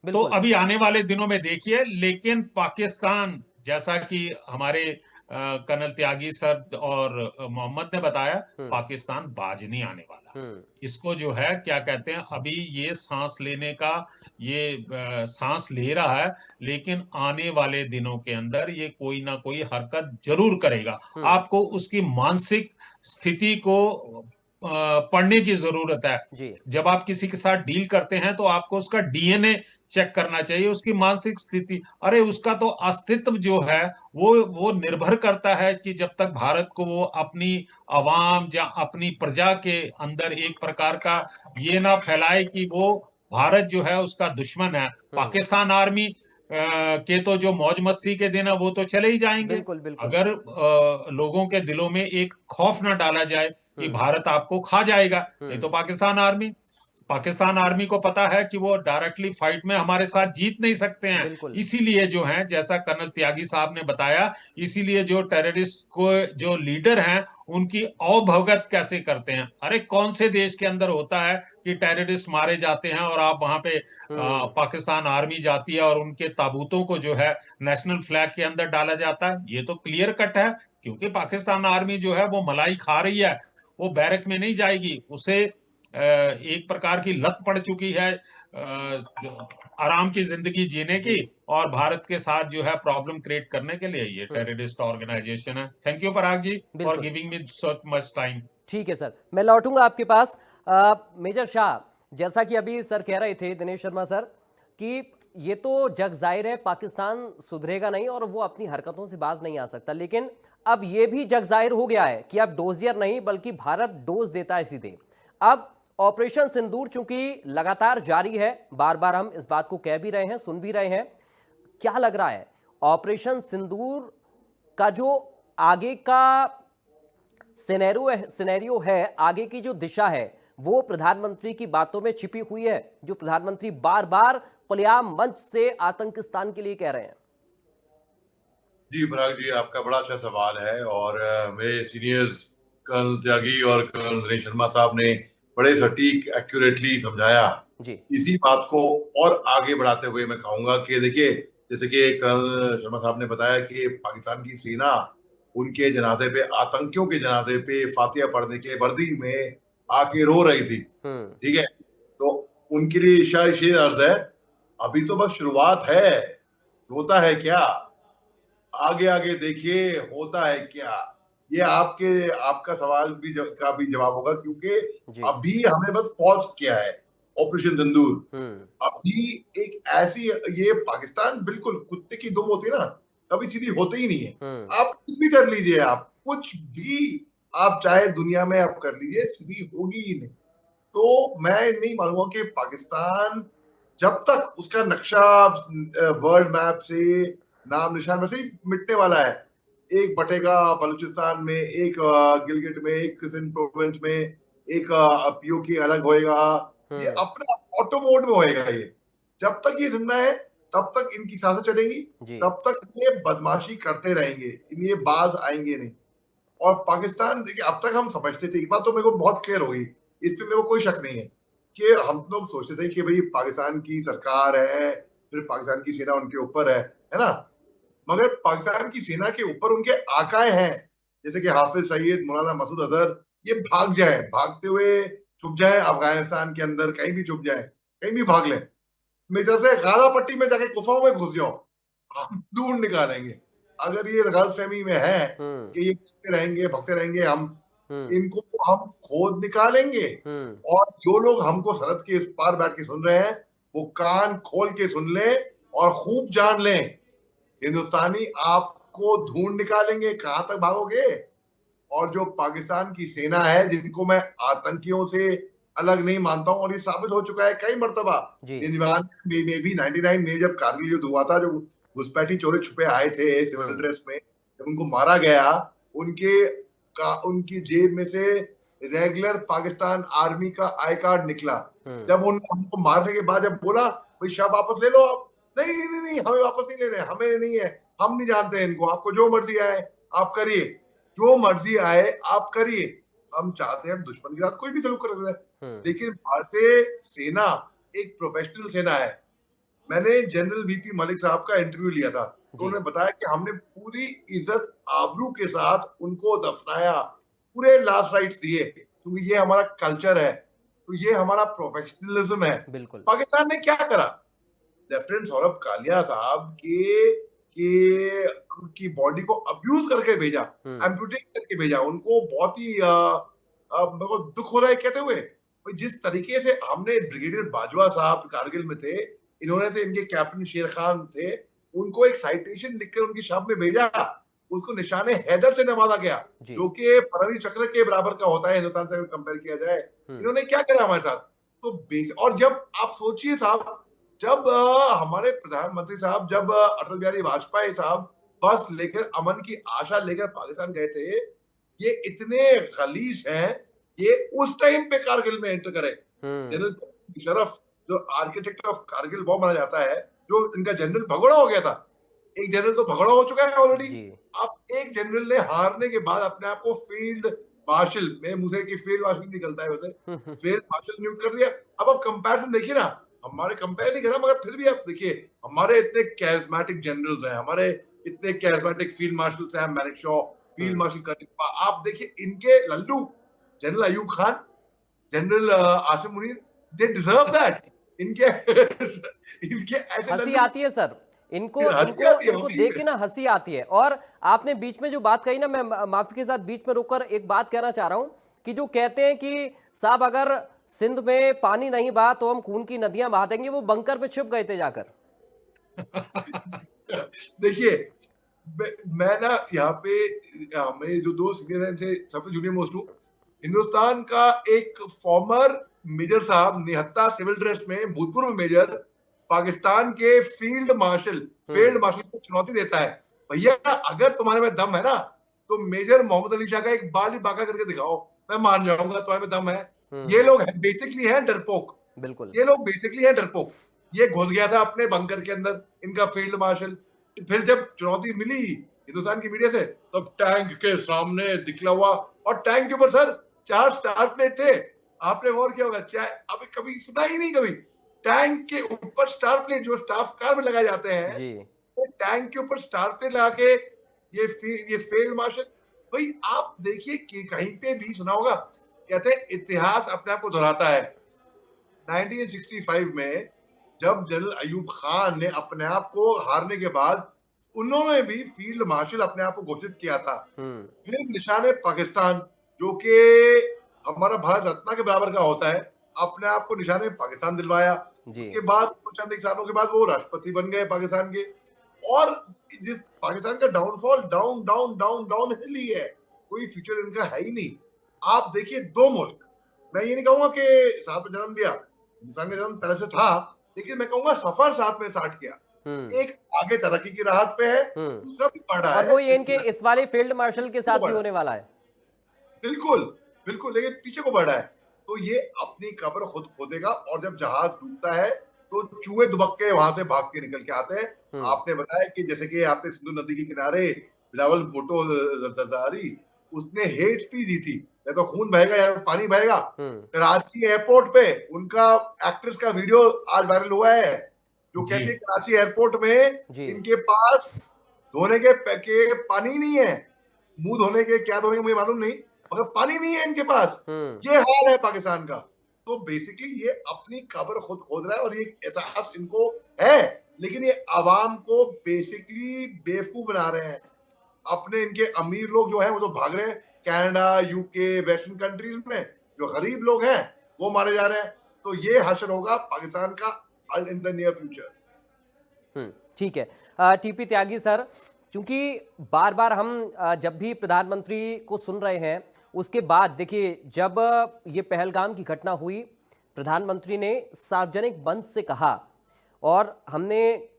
तो अभी आने वाले दिनों में देखिए, लेकिन पाकिस्तान जैसा कि हमारे कर्नल त्यागी सर और मोहम्मद ने बताया, पाकिस्तान बाज नहीं आने वाला। इसको जो है क्या कहते हैं, अभी ये सांस लेने का ये सांस ले रहा है, लेकिन आने वाले दिनों के अंदर ये कोई ना कोई हरकत जरूर करेगा। आपको उसकी मानसिक स्थिति को पढ़ने की जरूरत है। जब आप किसी के साथ डील करते हैं तो आपको उसका डीएनए चेक करना चाहिए, उसकी मानसिक स्थिति। अरे उसका तो अस्तित्व जो है वो निर्भर करता है कि जब तक भारत को वो अपनी आवाम या अपनी प्रजा के अंदर एक प्रकार का ये ना फैलाए कि वो भारत जो है उसका दुश्मन है। पाकिस्तान आर्मी के तो जो मौज मस्ती के दिन है वो तो चले ही जाएंगे। बिल्कुल। अगर लोगों के दिलों में एक खौफ ना डाला जाए कि भारत आपको खा जाएगा, नहीं तो पाकिस्तान आर्मी को पता है कि वो डायरेक्टली फाइट में हमारे साथ जीत नहीं सकते हैं। इसीलिए जो है, जैसा कर्नल त्यागी साहब ने बताया, इसीलिए जो टेररिस्ट को जो लीडर हैं उनकी अवभगत कैसे करते हैं। अरे कौन से देश के अंदर होता है कि टेररिस्ट मारे जाते हैं और आप वहां पे पाकिस्तान आर्मी जाती है और उनके ताबूतों को जो है नेशनल फ्लैग के अंदर डाला जाता है। ये तो क्लियर कट है, क्योंकि पाकिस्तान आर्मी जो है वो मलाई खा रही है, वो बैरक में नहीं जाएगी। उसे एक प्रकार की लत पड़ चुकी है आराम की जिंदगी जीने की, और भारत के साथ जो है प्रॉब्लम क्रिएट करने के लिए ये टेररिस्ट ऑर्गेनाइजेशन है। Thank you Parag ji for giving me so much time. ठीक है सर, मैं लौटूंगा आपके पास। मेजर शाह, जैसा कि अभी सर कह रहे थे, दिनेश शर्मा सर, कि ये तो जग जाहिर है पाकिस्तान सुधरेगा नहीं और वो अपनी हरकतों से बाज नहीं आ सकता, लेकिन अब ये भी जग जाहिर हो गया है कि अब डोजियर नहीं बल्कि भारत डोज देता है सीधे। अब ऑपरेशन सिंदूर चूंकि लगातार जारी है, बार बार हम इस बात को कह भी रहे हैं, सुन भी रहे हैं, क्या लग रहा है ऑपरेशन सिंदूर का जो आगे का सिनेरियो है, आगे की जो दिशा है, वो प्रधानमंत्री की बातों में छिपी हुई है, जो प्रधानमंत्री बार बार खुलेआम मंच से आतंकिस्तान के लिए कह रहे हैं? जी पराग जी, आपका बड़ा अच्छा सवाल है और मेरे सीनियर्स कर्नल त्यागी और कर्नल दिनेश शर्मा साहब ने बड़े सटीक एक्यूरेटली समझाया जी। इसी बात को और आगे बढ़ाते हुए मैं कहूंगा कि देखिए, जैसे कि कर्नल शर्मा साहब ने बताया कि पाकिस्तान की सेना उनके जनाजे पे, आतंकियों के जनाजे पे फातिया पढ़ने के लिए वर्दी में आके रो रही थी। ठीक है, तो उनके लिए इशारे अर्ज है, अभी तो बस शुरुआत है, होता है क्या आगे आगे देखिए होता है क्या। ये आपका सवाल भी का भी जवाब होगा, क्योंकि अभी हमें बस पॉज किया है ऑपरेशन सिंदूर। अभी एक ऐसी, ये पाकिस्तान बिल्कुल कुत्ते की दुम होती है ना, कभी सीधी होते ही नहीं है। आप कुछ भी कर लीजिए, आप कुछ भी आप चाहे दुनिया में आप कर लीजिए, सीधी होगी ही नहीं। तो मैं नहीं मानूंगा कि पाकिस्तान जब तक उसका नक्शा वर्ल्ड मैप से नाम निशान वैसे ही मिटने वाला है, एक बटेगा बलूचिस्तान में, एक गिलगिट में, एक सिंध प्रोविंस में, एक पीओके अलग होएगा, ये अपना ऑटो मोड में होएगा। ये जब तक ये जिंदा है तब तक इनकी सांसें चलेंगी, तब तक ये बदमाशी करते रहेंगे, ये बाज आएंगे नहीं। और पाकिस्तान देखिए, अब तक हम समझते थे, एक बात तो मेरे को बहुत क्लियर हो गई, इस पे मेरे को कोई शक नहीं है कि हम लोग सोचते थे कि भाई पाकिस्तान की सरकार है, फिर पाकिस्तान की सेना उनके ऊपर है ना, मगर पाकिस्तान की सेना के ऊपर उनके आकाए हैं, जैसे कि हाफिज सईद, मौलाना मसूद अजहर, ये भाग जाए, भागते हुए छुप जाए अफगानिस्तान के अंदर, कहीं भी छुप जाए, कहीं भी भाग ले, मेरी तरफ से गाजा पट्टी में जाके गुफाओं में घुस जाओ, हम ढूंढ निकालेंगे। अगर ये गलतफहमी में है कि ये भगते रहेंगे, हम इनको हम खोद निकालेंगे। और जो लोग हमको सरहद के इस पार बैठ के सुन रहे हैं, वो कान खोल के सुन लें और खूब जान लें, हिंदुस्तानी आपको ढूंढ निकालेंगे, कहां तक भागोगे। और जो पाकिस्तान की सेना है, जिनको मैं आतंकियों से अलग नहीं मानता हूं, और ये साबित हो चुका है कई मर्तबा, 99 में जब कारगिल युद्ध हुआ था, जो घुसपैठी चोरी छुपे आए थे सिविल ड्रेस में, जब उनको मारा गया, उनकी जेब में से रेगुलर पाकिस्तान आर्मी का आई कार्ड निकला। जब हमको मारने के बाद जब बोला भाई शव वापस ले लो आप, नहीं नहीं नहीं, हमें वापस नहीं ले रहे, हमें नहीं है, हम नहीं जानते हैं इनको, आपको जो मर्जी आए आप करिए, जो मर्जी आए आप करिए, हम चाहते हैं हम दुश्मन के साथ कोई भी सलूक कर सकते हैं। लेकिन भारतीय सेना एक प्रोफेशनल सेना है। मैंने जनरल वीपी मलिक साहब का इंटरव्यू लिया था, तो उन्होंने बताया कि हमने पूरी इज्जत आबरू के साथ उनको दफनाया, पूरे लास्ट राइट्स दिए, क्योंकि ये हमारा कल्चर है, तो ये हमारा प्रोफेशनलिज्म है। पाकिस्तान ने क्या करा, लेफ्टिनेंट सौरभ कालिया साहब की बॉडी को अब्यूज करके भेजा, एम्पुटेट करके भेजा, उनको बहुत ही मेरे को दुख हो रहा है कहते हुए, जिस तरीके से हमने ब्रिगेडियर बाजवा साहब कारगिल में थे, इन्होंने थे, इनके कैप्टन शेर खान थे, उनको एक साइटेशन लिखकर उनकी शव में भेजा, उसको निशाने हैदर से नवाजा गया, जो कि परमवीर चक्र के बराबर का होता है हिंदुस्तान से कंपेयर किया जाए। इन्होंने क्या करा हमारे साथ, तो और जब आप सोचिए साहब, जब हमारे प्रधानमंत्री साहब, जब अटल बिहारी वाजपेयी साहब बस लेकर, अमन की आशा लेकर पाकिस्तान गए थे, ये इतने खलीस हैं, ये उस टाइम पे कारगिल में एंटर करे। जनरल शरफ, जो आर्किटेक्ट ऑफ कारगिल वॉर माना जाता है, जो इनका जनरल भगोड़ा हो गया था, एक जनरल तो भगोड़ा हो चुका है ऑलरेडी, अब एक जनरल ने हारने के बाद अपने आप को फील्ड मार्शल, मेरे मुंह से कि फील्ड मार्शल निकलता है वैसे, फील्ड मार्शल नियुक्त कर दिया। अब आप कंपैरिजन देखिए ना, हमारे कंपेयर नहीं करा, मगर फिर भी आप देखिए, हमारे इतने कैरिस्मेटिक जनरल्स हैं, हमारे इतने charismatic field marshal Sam Manekshaw, field marshal Cariappa, आप देखिए इनके लल्लू, general Ayub Khan, general Asim Munir, they deserve that. इनके ऐसे हंसी आती है सर, इनको देख के ना हंसी आती है। और आपने बीच में जो बात कही ना, मैं माफी के साथ बीच में रोककर एक बात कहना चाह रहा हूं, कि जो कहते हैं कि साहब अगर सिंध में पानी नहीं बहा तो हम खून की नदियां बहा देंगे, वो बंकर पे छुप गए थे जाकर। देखिए, मैं ना यहाँ पे मेरे जो दो सीनियर हैं, सबसे जूनियर मोस्ट हूँ, हिंदुस्तान का एक फॉर्मर मेजर साहब, निहत्ता सिविल ड्रेस में भूतपूर्व मेजर, पाकिस्तान के फील्ड मार्शल को चुनौती देता है, भैया अगर तुम्हारे में दम है ना, तो मेजर मोहम्मद अली शाह का एक बाल ही बाका करके दिखाओ, मैं मान जाऊंगा तुम्हारे में दम है। ये लोग बेसिकली हैं डरपोक, बिल्कुल, ये लोग बेसिकली हैं डरपोक। ये घुस गया था अपने बंकर के अंदर, इनका फील्ड मार्शल। फिर जब चुनौती मिली हिंदुस्तान की मीडिया से, तो टैंक के सामने दिखला हुआ, और टैंक के ऊपर सर 4 स्टार प्लेट थे, आपने गौर किया होगा, अभी कभी सुना ही नहीं, कभी टैंक के ऊपर स्टार प्लेट जो स्टाफ कार में लगाए जाते हैं, तो टैंक के ऊपर स्टार प्लेट लगा के ये फील्ड मार्शल। भाई आप देखिए कि कहीं पे भी सुना होगा, कहते हैं इतिहास अपने आप को दोहराता है। 1965 में जब जनरल अयूब खान ने अपने आप को हारने के बाद, उन्होंने भी फील्ड मार्शल अपने आप को घोषित किया था। फिर निशाने पाकिस्तान, जो कि हमारा भारत रत्न के बराबर का होता है, अपने आप को निशाने पाकिस्तान दिलवाया। उसके बाद चंद सालों के बाद वो राष्ट्रपति बन गए पाकिस्तान के, और जिस पाकिस्तान का downfall down down down down hill ही है, कोई फ्यूचर इनका है ही नहीं। आप देखिए 2 मुल्क, मैं ये नहीं कहूंगा कि साथ में जन्म लिया, हिंदुस्तान का जन्म पहले से था, लेकिन मैं कहूंगा सफर साथ में स्टार्ट किया। एक आगे तरक्की की राह पे है, दूसरा भी बढ़ रहा और है। वो ये इनके इस वाले फील्ड मार्शल के साथ भी होने वाला है। बिल्कुल बिल्कुल, लेकिन पीछे को बढ़ रहा है, तो ये अपनी कब्र खुद खोदेगा। और जब जहाज डूबता है तो चूहे दुबक के वहां से भाग के निकल के आते हैं। आपने बताया कि जैसे कि आपने सिंधु नदी के किनारे बिलावल भुट्टो जरदारी, उसने हेट स्पीच दी थी, या तो खून बहेगा या पानी बहेगा। कराची एयरपोर्ट पे उनका एक्ट्रेस का वीडियो आज वायरल हुआ है, जो कहती है कराची एयरपोर्ट में इनके पास धोने के पानी नहीं है, मुंह धोने के क्या धोने के मुझे मालूम नहीं, मगर पानी नहीं है इनके पास। ये हाल है पाकिस्तान का। तो बेसिकली ये अपनी कब्र खुद खोद रहा है, और ये एहसास इनको है, लेकिन ये आवाम को बेसिकली बेवकूफ बना रहे हैं। अपने इनके अमीर लोग जो है वो तो भाग रहे हैं कनाडा, यूके, वेस्टर्न कंट्रीज में, जो गरीब लोग हैं वो मारे जा रहे हैं। तो ये हश्र होगा पाकिस्तान का इन द नियर फ्यूचर। ठीक है, टीपी त्यागी सर, क्योंकि बार बार हम जब भी प्रधानमंत्री को सुन रहे हैं, उसके बाद देखिए जब ये पहलगाम की घटना हुई, प्रधानमंत्री ने सार्वजनिक मंच से कहा, और हमने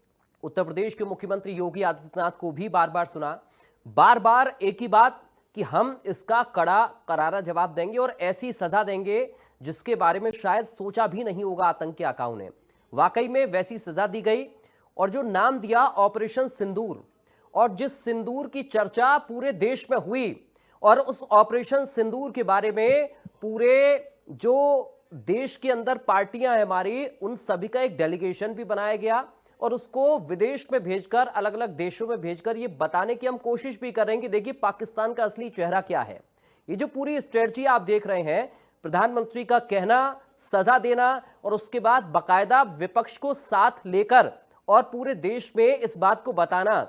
उत्तर प्रदेश के मुख्यमंत्री योगी आदित्यनाथ को भी बार बार सुना, बार बार एक ही बात कि हम इसका कड़ा करारा जवाब देंगे और ऐसी सजा देंगे जिसके बारे में शायद सोचा भी नहीं होगा आतंकी आकाओं ने। वाकई में वैसी सजा दी गई, और जो नाम दिया ऑपरेशन सिंदूर, और जिस सिंदूर की चर्चा पूरे देश में हुई, और उस ऑपरेशन सिंदूर के बारे में पूरे जो देश के अंदर पार्टियां हैं हमारी, उन सभी का एक डेलीगेशन भी बनाया गया, और उसको विदेश में भेजकर, अलग अलग देशों में भेजकर ये बताने की हम कोशिश भी कर रहे हैं कि देखिए पाकिस्तान का असली चेहरा क्या है। ये जो पूरी स्ट्रेटजी आप देख रहे हैं, प्रधानमंत्री का कहना, सजा देना, और उसके बाद बाकायदा विपक्ष को साथ लेकर और पूरे देश में इस बात को बताना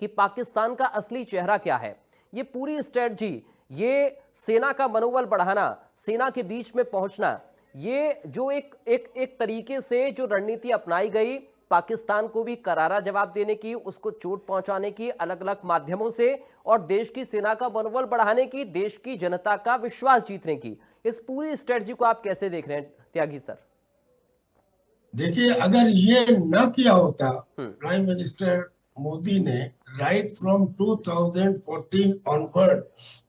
कि पाकिस्तान का असली चेहरा क्या है, ये पूरी स्ट्रेटजी, ये सेना का मनोबल बढ़ाना, सेना के बीच में पहुंचना, ये जो एक तरीके से जो रणनीति अपनाई गई, पाकिस्तान को भी करारा जवाब देने की, उसको चोट पहुंचाने की अलग अलग माध्यमों से, और देश की सेना का मनोबल बढ़ाने की, देश की जनता का विश्वास जीतने की, इस पूरी स्ट्रेटजी को आप कैसे देख रहे हैं त्यागी सर? देखिए, अगर ये न किया होता प्राइम मिनिस्टर मोदी ने राइट फ्रॉम 2014 ऑनवर्ड,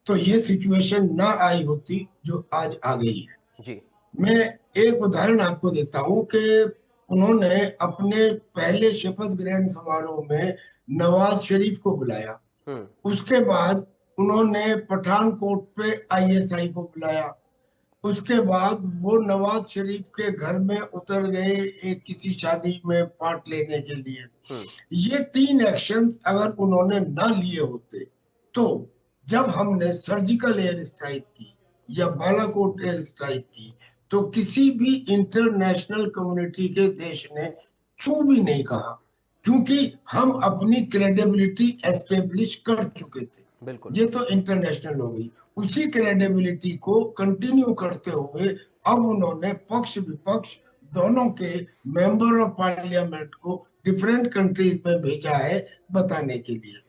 तो ये सिचुएशन ना आई होती जो आज आ गई है जी। मैं एक उदाहरण आपको देता हूँ कि उन्होंने अपने पहले शपथ ग्रहण समारोह में नवाज शरीफ को बुलाया, उसके बाद उन्होंने पठानकोट पे ISI को बुलाया, उसके बाद वो नवाज शरीफ के घर में उतर गए एक किसी शादी में पार्ट लेने के लिए। ये 3 एक्शन अगर उन्होंने ना लिए होते, तो जब हमने सर्जिकल एयर स्ट्राइक की या बालाकोट एयर स्ट्राइक की, तो किसी भी इंटरनेशनल कम्युनिटी के देश ने छू भी नहीं कहा, क्योंकि हम अपनी क्रेडिबिलिटी एस्टेब्लिश कर चुके थे। बिल्कुल, ये तो इंटरनेशनल हो गई। उसी क्रेडिबिलिटी को कंटिन्यू करते हुए अब उन्होंने पक्ष विपक्ष दोनों के मेंबर ऑफ पार्लियामेंट को डिफरेंट कंट्रीज में भेजा है बताने के लिए।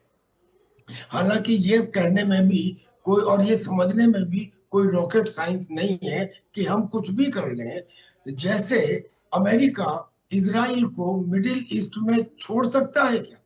हालांकि ये कहने में भी कोई, और ये समझने में भी कोई रॉकेट साइंस नहीं है कि हम कुछ भी कर लें। जैसे अमेरिका इजराइल को मिडिल ईस्ट में छोड़ सकता है क्या?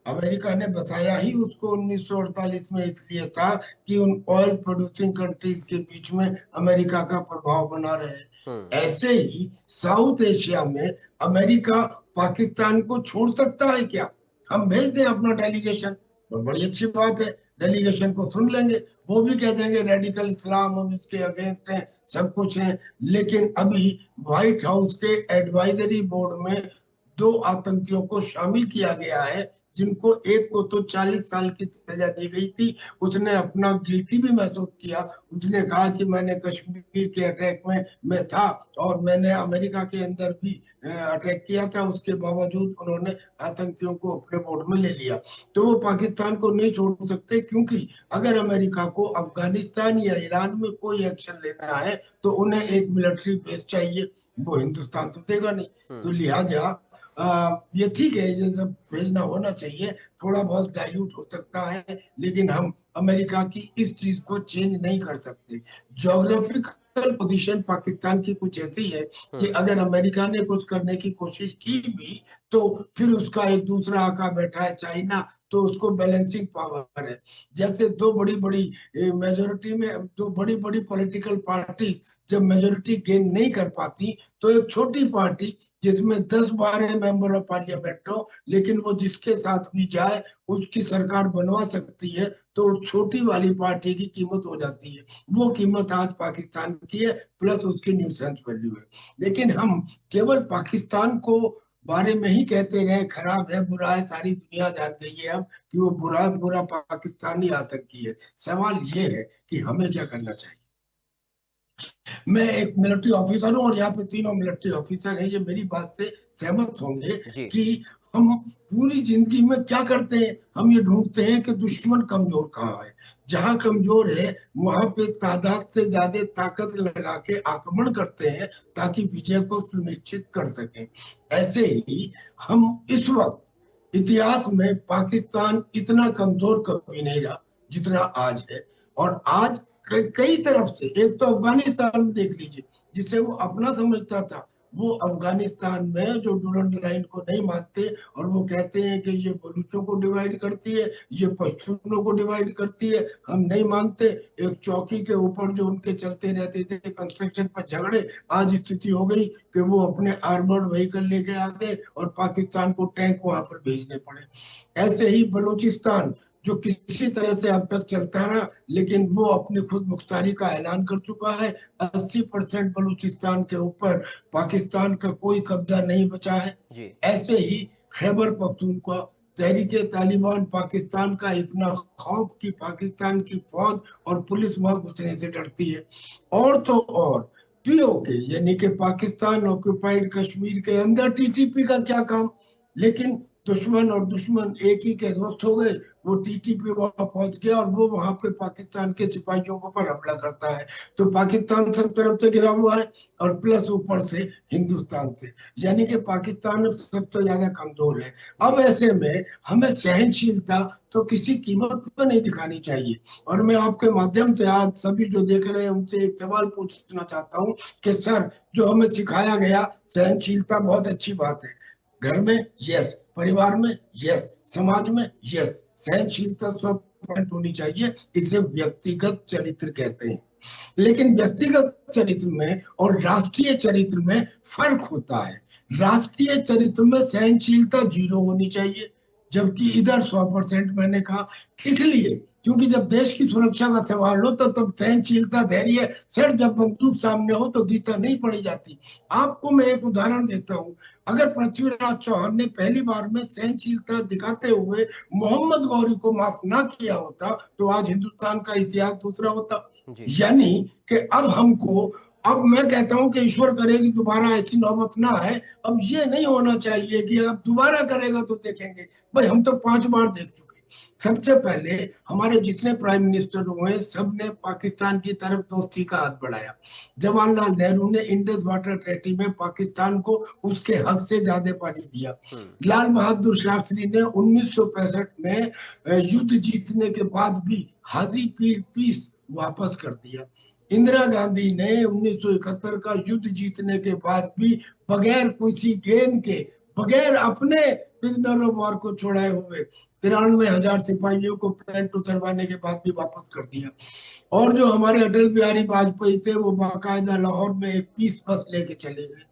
अमेरिका ने बसाया ही उसको 1948 में इसलिए था कि उन ऑयल प्रोड्यूसिंग कंट्रीज के बीच में अमेरिका का प्रभाव बना रहे। ऐसे ही साउथ एशिया में अमेरिका पाकिस्तान को छोड़ सकता है क्या? हम भेज दें अपना डेलीगेशन, बड़ी अच्छी बात है, डेलीगेशन को सुन लेंगे, वो भी कह देंगे रेडिकल इस्लाम हम इसके अगेंस्ट हैं, सब कुछ है। लेकिन अभी व्हाइट हाउस के एडवाइजरी बोर्ड में 2 आतंकियों को शामिल किया गया है, जिनको एक को तो 40 साल की सजा दी गई थी। उसने अपना गिल्टी भी महसूस किया, उसने कहा कि मैंने कश्मीर के अटैक में मैं था और मैंने अमेरिका के अंदर भी अटैक किया था, उसके बावजूद उन्होंने आतंकियों को अपने बोर्ड में ले लिया। तो वो पाकिस्तान को नहीं छोड़ सकते, क्योंकि अगर अमेरिका को अफगानिस्तान या ईरान में कोई एक्शन लेना है तो उन्हें एक मिलिट्री बेस चाहिए, वो हिंदुस्तान तो देगा नहीं। तो लिहाजा ये ठीक है, ये सब भेजना होना चाहिए, थोड़ा बहुत डाइल्यूट हो सकता है, लेकिन हम अमेरिका की इस चीज को चेंज नहीं कर सकते। ज्योग्राफिक पॉलिटिकल पोजीशन पाकिस्तान की कुछ ऐसी है कि अगर अमेरिका ने कुछ करने की कोशिश की भी तो फिर उसका एक दूसरा आका बैठा है चाइना, तो उसको बैलेंसिंग पावर है। जैसे दो बड़ी बड़ी मेजोरिटी में दो बड़ी बड़ी पॉलिटिकल पार्टी जब मेजोरिटी गेन नहीं कर पाती तो एक छोटी पार्टी जिसमें 10-12 मेंबर ऑफ पार्लियामेंट हो लेकिन वो जिसके साथ भी जाए उसकी सरकार बनवा सकती है, तो छोटी वाली पार्टी की कीमत हो जाती है। वो कीमत आज पाकिस्तान की है, प्लस उसकी न्यूसेंस वैल्यू है। लेकिन हम केवल पाकिस्तान को बारे में ही कहते रहे खराब है बुरा है, सारी दुनिया जान गई है अब कि वो बुरा पाकिस्तानी आतंकी है। सवाल ये है कि हमें क्या करना चाहिए। मैं एक मिलिट्री ऑफिसर हूं और यहाँ पे तीनों मिलिट्री ऑफिसर हैं, ये मेरी बात से सहमत होंगे कि हम पूरी जिंदगी में क्या करते हैं, हम ये ढूंढते हैं कि दुश्मन कमजोर कहाँ है। जहां कमजोर है वहां पे तादाद से ज्यादा ताकत लगा के आक्रमण करते हैं ताकि विजय को सुनिश्चित कर सकें। ऐसे ही हम इस वक्त इतिहास में पाकिस्तान इतना कमजोर कभी नहीं रहा जितना आज है। और आज कई तरफ से, एक तो अफगानिस्तान में देख लीजिए जिसे वो अपना समझता था, वो अफगानिस्तान में जो डुरंड लाइन को नहीं मानते और वो कहते हैं कि ये बलूचों को डिवाइड करती है, ये पश्तूनों को डिवाइड करती है, हम नहीं मानते। एक चौकी के ऊपर जो उनके चलते रहते थे कंस्ट्रक्शन पर झगड़े, आज स्थिति हो गई कि वो अपने आर्मर्ड व्हीकल लेके आ गए और पाकिस्तान को टैंक वहां पर भेजने पड़े। ऐसे ही बलूचिस्तान जो किसी तरह से अब तक चलता रहा लेकिन वो अपनी खुद मुख्तारी का ऐलान कर चुका है। 80% बलूचिस्तान के ऊपर पाकिस्तान का कोई कब्जा नहीं बचा है। ऐसे ही खैबर पख्तूनख्वा तहरीके तालिबान पाकिस्तान का इतना खौफ कि पाकिस्तान की फौज और पुलिस वहां घुसने से डरती है। और तो और पीओके यानी कि पाकिस्तान ऑक्युपाइड कश्मीर के अंदर टीटीपी का क्या काम, लेकिन दुश्मन और दुश्मन एक ही के दोस्त हो गए। वो टीटीपी वहां पहुंच गया और वो वहां पे पाकिस्तान के सिपाहियों के ऊपर हमला करता है। तो पाकिस्तान सब तरफ से घिरा हुआ है और प्लस ऊपर से हिंदुस्तान से, यानी कि पाकिस्तान सबसे ज्यादा कमजोर है। अब ऐसे में हमें सहनशीलता तो किसी कीमत पर नहीं दिखानी चाहिए। और मैं आपके माध्यम से आज सभी जो देख रहे हैं उनसे एक सवाल पूछना चाहता हूँ कि सर, जो हमें सिखाया गया सहनशीलता बहुत अच्छी बात है, घर में यस, परिवार में यस, समाज में यस, सहनशीलता 100% होनी चाहिए, इसे व्यक्तिगत चरित्र कहते हैं। लेकिन व्यक्तिगत चरित्र में और राष्ट्रीय चरित्र में फर्क होता है। राष्ट्रीय चरित्र में सहनशीलता 0 होनी चाहिए, जबकि इधर 100% मैंने कहा। इसलिए क्योंकि जब देश की सुरक्षा का सवाल हो तो तब सहनशीलता, धैर्य, सर जब बंदूक सामने हो तो गीता नहीं पड़ी जाती। आपको मैं एक उदाहरण देता हूँ। अगर पृथ्वीराज चौहान ने पहली बार में सहनशीलता दिखाते हुए मोहम्मद गौरी को माफ ना किया होता तो आज हिंदुस्तान का इतिहास दूसरा होता। यानी कि अब मैं कहता हूं कि ईश्वर करे कि दोबारा ऐसी नौबत ना आए। अब ये नहीं होना चाहिए कि अब दोबारा करेगा तो देखेंगे। भाई हम तो 5 बार देख चुके। सबसे पहले हमारे जितने प्राइम मिनिस्टर हुए सबने पाकिस्तान की तरफ दोस्ती का हाथ बढ़ाया। जवाहरलाल नेहरू ने इंडस वाटर ट्रीटी में पाकिस्तान को उसके हक से ज्यादा पानी दिया। लाल बहादुर शास्त्री ने 1965 में युद्ध जीतने के बाद भी हाजीपीर पीस वापस कर दिया। इंदिरा गांधी ने 1971 का युद्ध जीतने के बाद भी बगैर किसी गेन के, बगैर अपने प्रिजनर ऑफ वॉर को छोड़ाए हुए 93,000 सिपाहियों को प्लेट उतरवाने के बाद भी वापस कर दिया। और जो हमारे अटल बिहारी वाजपेयी थे वो बाकायदा लाहौर में एक पीस बस लेके चले गए।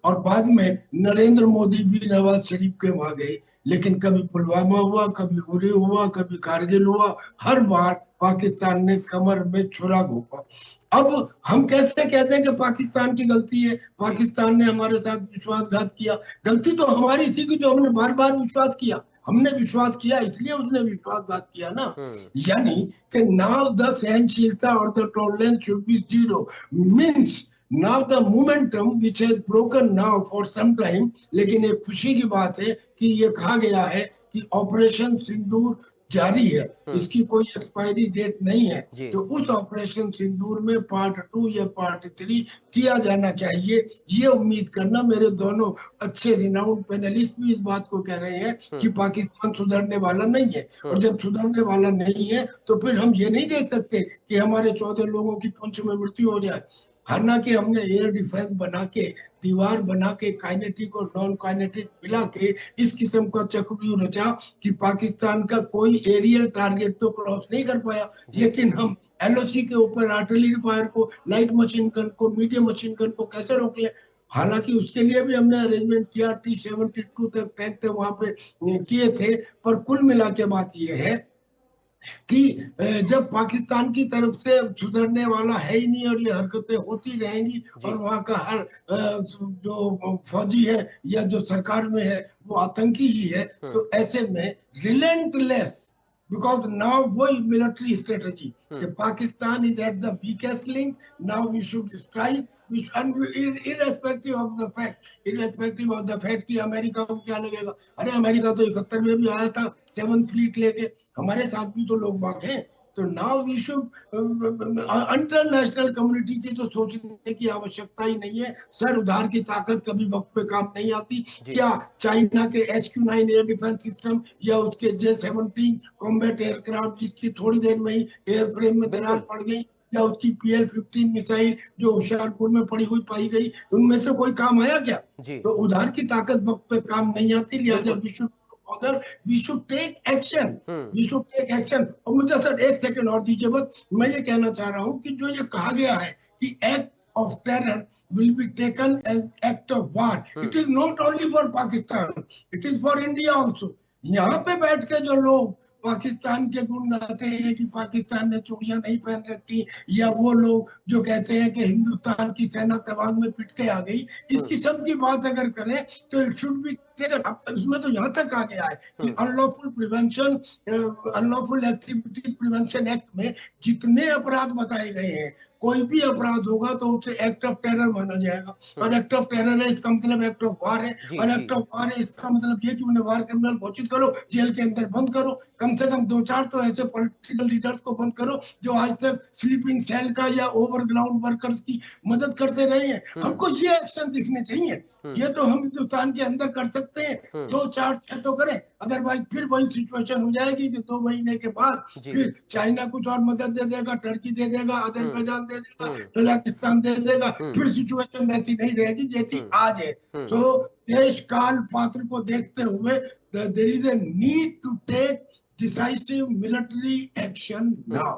और बाद में नरेंद्र मोदी भी नवाज शरीफ के वहां गए। लेकिन कभी पुलवामा हुआ, कभी उरी हुआ, कभी कारगिल हुआ, हर बार पाकिस्तान ने कमर में छुरा घोंपा। अब हम कैसे कहते हैं कि पाकिस्तान की गलती है, पाकिस्तान ने हमारे साथ विश्वासघात किया। गलती तो हमारी थी कि जो हमने बार बार विश्वास किया। हमने विश्वास किया इसलिए उसने विश्वासघात किया ना। यानी कि नाउ द सहनशीलता और the tolerance should be 0 means now the momentum which has broken now for some time। लेकिन एक खुशी की बात है कि ये कहा गया है कि ऑपरेशन सिंदूर जारी है, इसकी कोई एक्सपायरी डेट नहीं है। तो उस ऑपरेशन सिंदूर में पार्ट 2 या पार्ट 3 किया जाना चाहिए। ये उम्मीद करना, मेरे दोनों अच्छे रिनाउंड पैनलिस्ट भी इस बात को कह रहे हैं कि पाकिस्तान सुधरने वाला नहीं है। और जब सुधरने वाला नहीं है तो फिर हम ये नहीं देख सकते कि हमारे 14 लोगों की पुंछ में मृत्यु हो जाए। हालांकि हमने एयर डिफेंस बना के, दीवार बना के, काइनेटिक और नॉन काइनेटिक मिला के इस किस्म का चक्रव्यूह रचा कि पाकिस्तान का कोई एरियल टारगेट तो क्रॉस नहीं कर पाया। लेकिन हम एलओसी के ऊपर आर्टिलरी फायर को, लाइट मशीन गन को, मीडियम मशीन गन को कैसे रोक ले। हालांकि उसके लिए भी हमने अरेंजमेंट किया, T-72 तक टैंक थे वहां पे किए थे। पर कुल मिला के बात यह है कि जब पाकिस्तान की तरफ से सुधरने वाला है ही नहीं और ये हरकतें होती रहेंगी और वहां का हर जो फौजी है या जो सरकार में है वो आतंकी ही है, तो ऐसे में रिलेंटलेस, because now वही military strategy कि Pakistan is at the weakest link, now we should strike, irrespective of the fact कि अमेरिका को क्या लगेगा। अरे अमेरिका तो 71 में भी आया था 7th फ्लीट लेके, हमारे साथ भी तो लोग बाग हैं। तो now we should, international community की तो सोचने की आवश्यकता ही नहीं है। सर उधार की ताकत कभी वक्त पे काम नहीं आती। क्या चाइना के HQ-9 एयर डिफेंस सिस्टम या उसके J-17 कॉम्बैट एयरक्राफ्ट जिसकी थोड़ी देर में ही एयर फ्रेम में दरार पड़ गई, या उसकी PL-15 मिसाइल जो होशियारपुर में पड़ी हुई पाई गई, उनमें से कोई काम आया क्या? तो उधार की ताकत वक्त पे काम नहीं आती, लिहाजा we should take action. और मुझे सर एक सेकंड और दीजिए बस, मैं ये कहना चाह रहा हूँ कि जो ये कहा गया है कि act of terror will be taken as act of war. It is not only for Pakistan, it is for India also. यहाँ पे बैठ के जो लोग पाकिस्तान के गुण गाते हैं कि पाकिस्तान ने चूड़ियां नहीं पहन रखी, या वो लोग जो कहते हैं कि हिंदुस्तान की सेना तवांग में पिट के आ गई, इसकी सब की बात अगर करें तो इट शुड बी टेकन। इसमें तो यहाँ तक आ गया है कि अनलॉफुल एक्टिविटी प्रिवेंशन एक्ट में जितने अपराध बताए गए हैं, कोई भी अपराध होगा तो उसे एक्ट ऑफ टेरर माना जाएगा। और एक्ट ऑफ टेरर है इसका मतलब एक्ट ऑफ वार है, और एक्ट ऑफ वार है इसका मतलब ये कि उन्हें वार क्रिमिनल घोषित करो, जेल के अंदर बंद करो, कम से कम 2-4 तो ऐसे पॉलिटिकल लीडर्स को बंद करो जो आज तक स्लीपिंग सेल का या ओवरग्राउंड वर्कर्स की मदद करते रहे हैं। हमको ये एक्शन दिखने चाहिए। ये तो हम हिंदुस्तान के अंदर कर सकते हैं, 2-4-6 तो करें, अदरवाइज फिर वही सिचुएशन हो जाएगी कि 2 महीने के बाद फिर चाइना कुछ और मदद दे देगा, टर्की दे देगा, अजरबैजान दे देगा, तजाकिस्तान दे देगा, फिर सिचुएशन वैसी नहीं रहेगी जैसी आज है। तो देश काल पात्र को देखते हुए there is a need to take decisive military action now.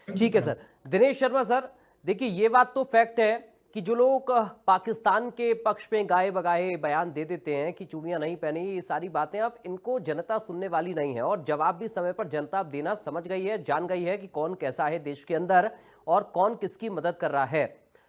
ठीक है सर। दिनेश शर्मा सर, देखिए ये बात तो फैक्ट है कि जो लोग पाकिस्तान के पक्ष में गाए बगाए बयान दे देते हैं कि चूड़ियां नहीं पहनी, ये सारी बातें अब इनको जनता सुनने वाली नहीं है, और जवाब भी समय पर जनता देना समझ गई है, जान गई है कि कौन कैसा है देश के अंदर और कौन किसकी मदद कर रहा है।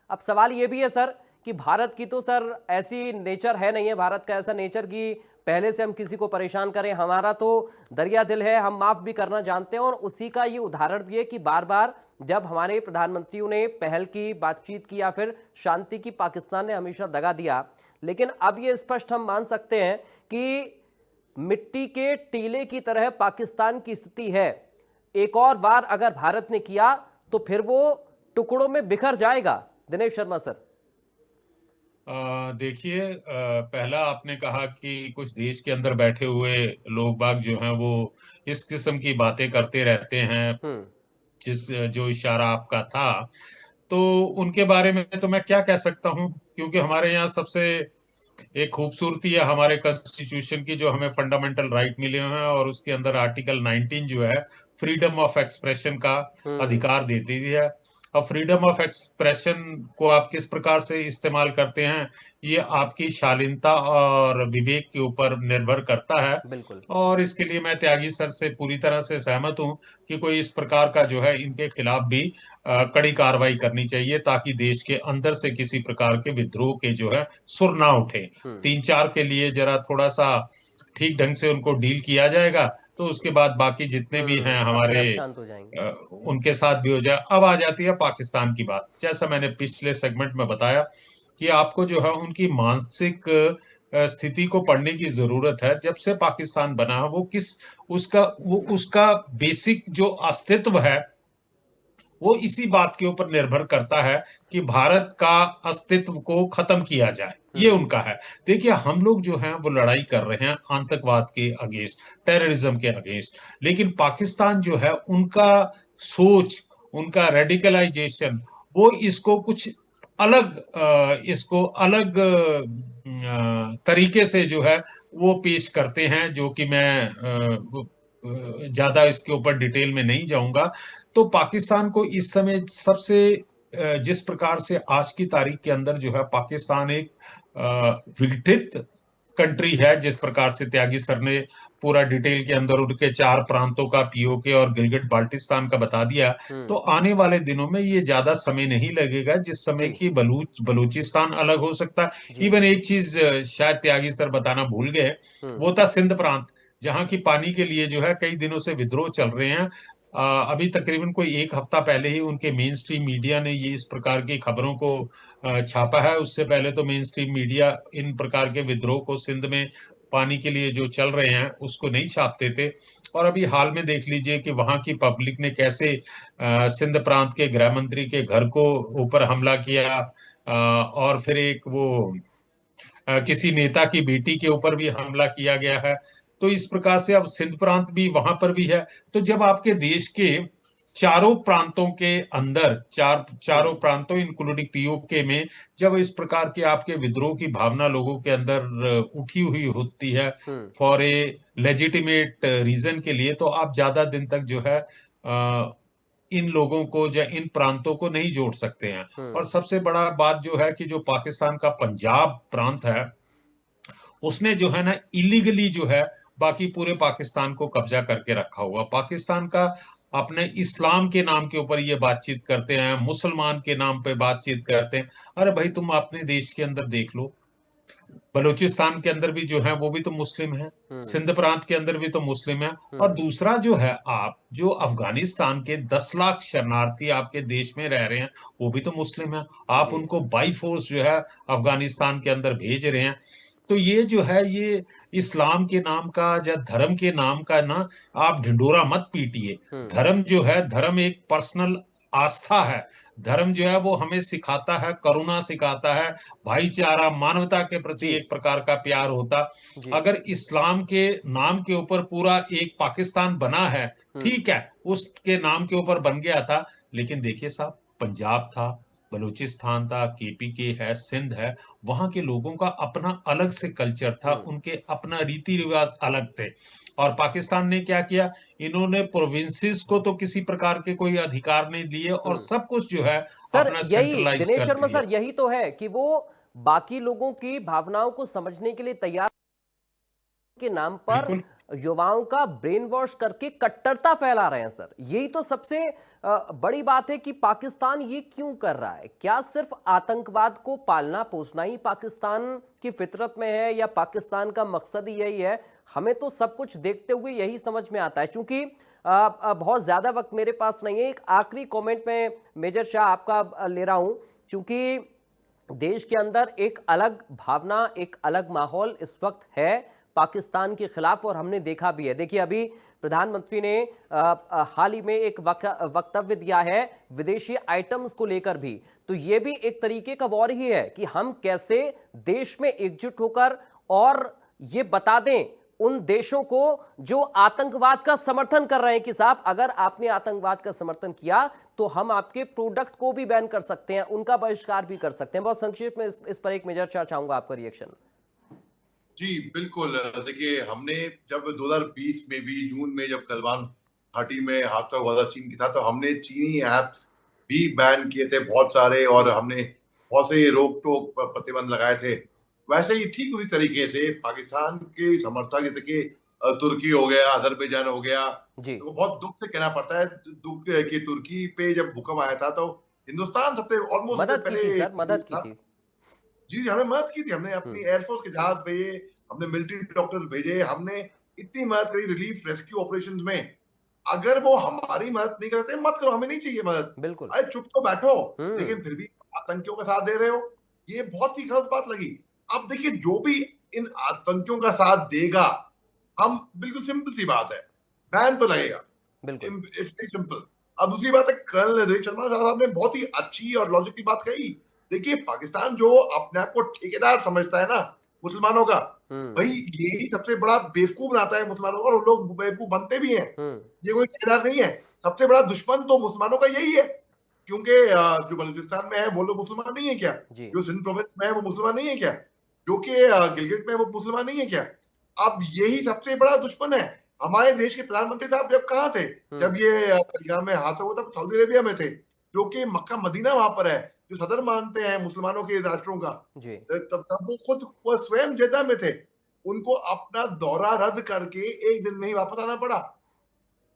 अब सवाल ये भी है सर कि भारत की तो सर ऐसी नेचर है नहीं है, भारत का ऐसा नेचर कि पहले से हम किसी को परेशान करें, हमारा तो दरिया दिल है, हम माफ भी करना जानते हैं। और उसी का ये उदाहरण भी है कि बार बार जब हमारे प्रधानमंत्रियों ने पहल की, बातचीत की या फिर शांति की, पाकिस्तान ने हमेशा दगा दिया। लेकिन अब ये स्पष्ट हम मान सकते हैं कि मिट्टी के टीले की तरह पाकिस्तान की स्थिति है। एक और बार अगर भारत ने किया तो फिर वो टुकड़ों में बिखर जाएगा। दिनेश शर्मा सर, देखिए, पहला आपने कहा कि कुछ देश के अंदर बैठे हुए लोग बाग जो हैं वो इस किस्म की बातें करते रहते हैं, जो इशारा आपका था, तो उनके बारे में तो मैं क्या कह सकता हूं, क्योंकि हमारे यहाँ सबसे एक खूबसूरती है हमारे कॉन्स्टिट्यूशन की, जो हमें फंडामेंटल राइट मिले हुए हैं, और उसके अंदर आर्टिकल 19 जो है फ्रीडम ऑफ एक्सप्रेशन का अधिकार देती है। अब फ्रीडम ऑफ एक्सप्रेशन को आप किस प्रकार से इस्तेमाल करते हैं, ये आपकी शालीनता और विवेक के ऊपर निर्भर करता है। और इसके लिए मैं त्यागी सर से पूरी तरह से सहमत हूं कि कोई इस प्रकार का जो है इनके खिलाफ भी कड़ी कार्रवाई करनी चाहिए, ताकि देश के अंदर से किसी प्रकार के विद्रोह के जो है सुर ना उठे। 3-4 के लिए जरा थोड़ा सा ठीक ढंग से उनको डील किया जाएगा, तो उसके बाद बाकी जितने भी हैं हमारे उनके साथ भी हो जाए। अब आ जाती है पाकिस्तान की बात। जैसा मैंने पिछले सेगमेंट में बताया कि आपको जो है उनकी मानसिक स्थिति को पढ़ने की जरूरत है। जब से पाकिस्तान बना है वो उसका बेसिक जो अस्तित्व है वो इसी बात के ऊपर निर्भर करता है कि भारत का अस्तित्व को खत्म किया जाए, ये उनका है। देखिए, हम लोग जो हैं वो लड़ाई कर रहे हैं आतंकवाद के अगेंस्ट, टेररिज्म के अगेंस्ट, लेकिन पाकिस्तान जो है उनका सोच, उनका रेडिकलाइजेशन, वो इसको कुछ इसको अलग तरीके से जो है वो पेश करते हैं, जो कि मैं ज्यादा इसके ऊपर डिटेल में नहीं जाऊंगा। तो पाकिस्तान को इस समय सबसे जिस प्रकार से आज की तारीख के अंदर जो है पाकिस्तान एक विघटित कंट्री है, जिस प्रकार से त्यागी सर ने पूरा डिटेल के अंदर उनके 4 प्रांतों का, पीओके और गिलगिट बाल्टिस्तान का बता दिया, तो आने वाले दिनों में ये ज्यादा समय नहीं लगेगा जिस समय की बलूचिस्तान अलग हो सकता है। इवन एक चीज शायद त्यागी सर बताना भूल गए, वो था सिंध प्रांत, जहां की पानी के लिए जो है कई दिनों से विद्रोह चल रहे हैं। अभी तकरीबन कोई 1 हफ्ता पहले ही उनके मेन स्ट्रीम मीडिया ने ये इस प्रकार की खबरों को छापा है। उससे पहले तो मेन स्ट्रीम मीडिया इन प्रकार के विद्रोह को, सिंध में पानी के लिए जो चल रहे हैं, उसको नहीं छापते थे। और अभी हाल में देख लीजिए कि वहां की पब्लिक ने कैसे सिंध प्रांत के गृह मंत्री के घर को ऊपर हमला किया, और फिर एक वो किसी नेता की बेटी के ऊपर भी हमला किया गया है। तो इस प्रकार से अब सिंध प्रांत भी वहां पर भी है। तो जब आपके देश के चारों प्रांतों के अंदर, चारों प्रांतों इंक्लूडिंग पीओके में, जब इस प्रकार के आपके विद्रोह की भावना लोगों के अंदर उठी हुई होती है फॉर ए लेजिटिमेट रीजन के लिए, तो आप ज्यादा दिन तक जो है इन लोगों को या इन प्रांतों को नहीं जोड़ सकते हैं। और सबसे बड़ा बात जो है कि जो पाकिस्तान का पंजाब प्रांत है, उसने जो है ना इलीगली जो है बाकी पूरे पाकिस्तान को कब्जा करके रखा हुआ। पाकिस्तान का अपने इस्लाम के नाम के ऊपर ये बातचीत करते हैं, मुसलमान के नाम पे बातचीत करते हैं। अरे भाई, तुम अपने देश के अंदर देख लो, बलूचिस्तान के अंदर भी जो है वो भी तो मुस्लिम है, सिंध प्रांत के अंदर भी तो मुस्लिम है। और दूसरा जो है, आप जो अफगानिस्तान के 10 लाख शरणार्थी आपके देश में रह रहे हैं, वो भी तो मुस्लिम है। आप उनको बाई फोर्स जो है अफगानिस्तान के अंदर भेज रहे हैं। तो ये जो है, ये इस्लाम के नाम का या धर्म के नाम का ना आप ढिंडोरा मत पीटिए। धर्म जो है, धर्म एक पर्सनल आस्था है। धर्म जो है वो हमें सिखाता है, करुणा सिखाता है, भाईचारा, मानवता के प्रति एक प्रकार का प्यार होता। अगर इस्लाम के नाम के ऊपर पूरा एक पाकिस्तान बना है, ठीक है, उसके नाम के ऊपर बन गया था, लेकिन देखिए साहब, पंजाब था, बलूचिस्तान था, केपीके है, सिंध है, वहां के लोगों का अपना अलग से कल्चर था, उनके अपना रीति रिवाज अलग थे। और पाकिस्तान ने क्या किया, इन्होंने प्रोविंसेस को तो किसी प्रकार के कोई अधिकार नहीं दिए और सब कुछ जो है सर, अपना यही सेंट्रलाइज दिनेश कर शर्मा दिया। सर, यही तो है कि वो बाकी लोगों की भावनाओं को समझने के लिए तैयार के नाम पर युवाओं का ब्रेन वॉश करके कट्टरता फैला रहे हैं। सर, यही तो सबसे बड़ी बात है कि पाकिस्तान ये क्यों कर रहा है। क्या सिर्फ आतंकवाद को पालना पोसना ही पाकिस्तान की फितरत में है, या पाकिस्तान का मकसद ही यही है? हमें तो सब कुछ देखते हुए यही समझ में आता है। चूंकि बहुत ज्यादा वक्त मेरे पास नहीं है, एक आखिरी कमेंट में मेजर शाह आपका ले रहा हूं, चूंकि देश के अंदर एक अलग भावना, एक अलग माहौल इस वक्त है पाकिस्तान के खिलाफ, और हमने देखा भी है। देखिए, अभी प्रधानमंत्री ने हाल ही में एक वक्तव्य दिया है विदेशी आइटम्स को लेकर भी, तो ये भी एक तरीके का वॉर ही है कि हम कैसे देश में एकजुट होकर और ये बता दें उन देशों को जो आतंकवाद का समर्थन कर रहे हैं कि साहब, अगर आपने आतंकवाद का समर्थन किया तो हम आपके प्रोडक्ट को भी बैन कर सकते हैं, उनका बहिष्कार भी कर सकते हैं। बहुत संक्षेप में इस पर एक मेजर चाहूंगा आपका रिएक्शन। जी बिल्कुल, देखिए, हमने जब 2020 में भी जून में जब गलवान घाटी में हादसा हुआ था चीन के साथ, तो हमने चीनी ऐप्स भी बैन किए थे बहुत सारे, और हमने बहुत से रोक टोक प्रतिबंध लगाए थे। वैसे ही ठीक उसी तरीके से पाकिस्तान के समर्थक, जैसे कि तुर्की हो गया, अजरबैजान हो गया, तो बहुत दुख से कहना पड़ता है, दुख कि तुर्की पे जब भूकंप आया था तो हिंदुस्तान सबसे ऑलमोस्ट पहले मदद की थी। जी, हमें मदद की थी। हमने अपनी एयरफोर्स के जहाज भेजे, हमने मिलिट्री डॉक्टर्स भेजे, हमने इतनी मदद करी रिलीफ रेस्क्यू ऑपरेशंस में। अगर वो हमारी मदद नहीं करते, मत करो, हमें नहीं चाहिए मदद, बिल्कुल, अरे चुप तो बैठो, लेकिन फिर भी आतंकियों का साथ दे रहे हो, ये बहुत ही गलत बात लगी। अब देखिए, जो भी इन आतंकियों का साथ देगा, हम बिल्कुल सिंपल सी बात है, बैन तो लगेगा, इट्स वेरी सिंपल। अब दूसरी बात है, कर्नल नरदेव शर्मा साहब ने बहुत ही अच्छी और लॉजिकल बात कही। देखिए, पाकिस्तान जो अपने आप को ठेकेदार समझता है ना मुसलमानों का, भाई यही सबसे बड़ा बेवकूफ बनाता है मुसलमानों को, और लोग बेवकूफ बनते भी हैं। ये कोई ठेकेदार नहीं है, सबसे बड़ा दुश्मन तो मुसलमानों का यही है। क्योंकि जो बलूचिस्तान में है वो लोग मुसलमान नहीं है क्या? जो सिंध प्रोविंस में है वो मुसलमान नहीं है क्या? जो कि गिलगिट में वो मुसलमान नहीं है क्या? अब यही सबसे बड़ा दुश्मन है। हमारे देश के प्रधानमंत्री साहब जब कहाँ थे, जब ये पंजाब में हादसा हुआ तब सऊदी अरेबिया में थे, जो कि मक्का मदीना वहां पर है, जो सदर मानते हैं मुसलमानों के राष्ट्रों का। तब वो स्वयं जेदा में थे। उनको अपना दौरा रद्द करके एक दिन में ही वापस आना पड़ा।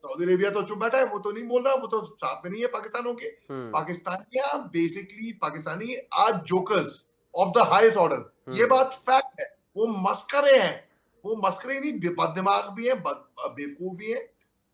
सऊदी अरेबिया तो चुप बैठा है, वो तो नहीं बोल रहा, वो तो साथ में नहीं है पाकिस्तानों के। पाकिस्तानियां बेसिकली पाकिस्तानी आज jokers of the highest order, ये बात फैक्ट है। वो मस्करे हैं, वो मस्करे नहीं, बददिमाग भी हैं, बेवकूफ भी हैं,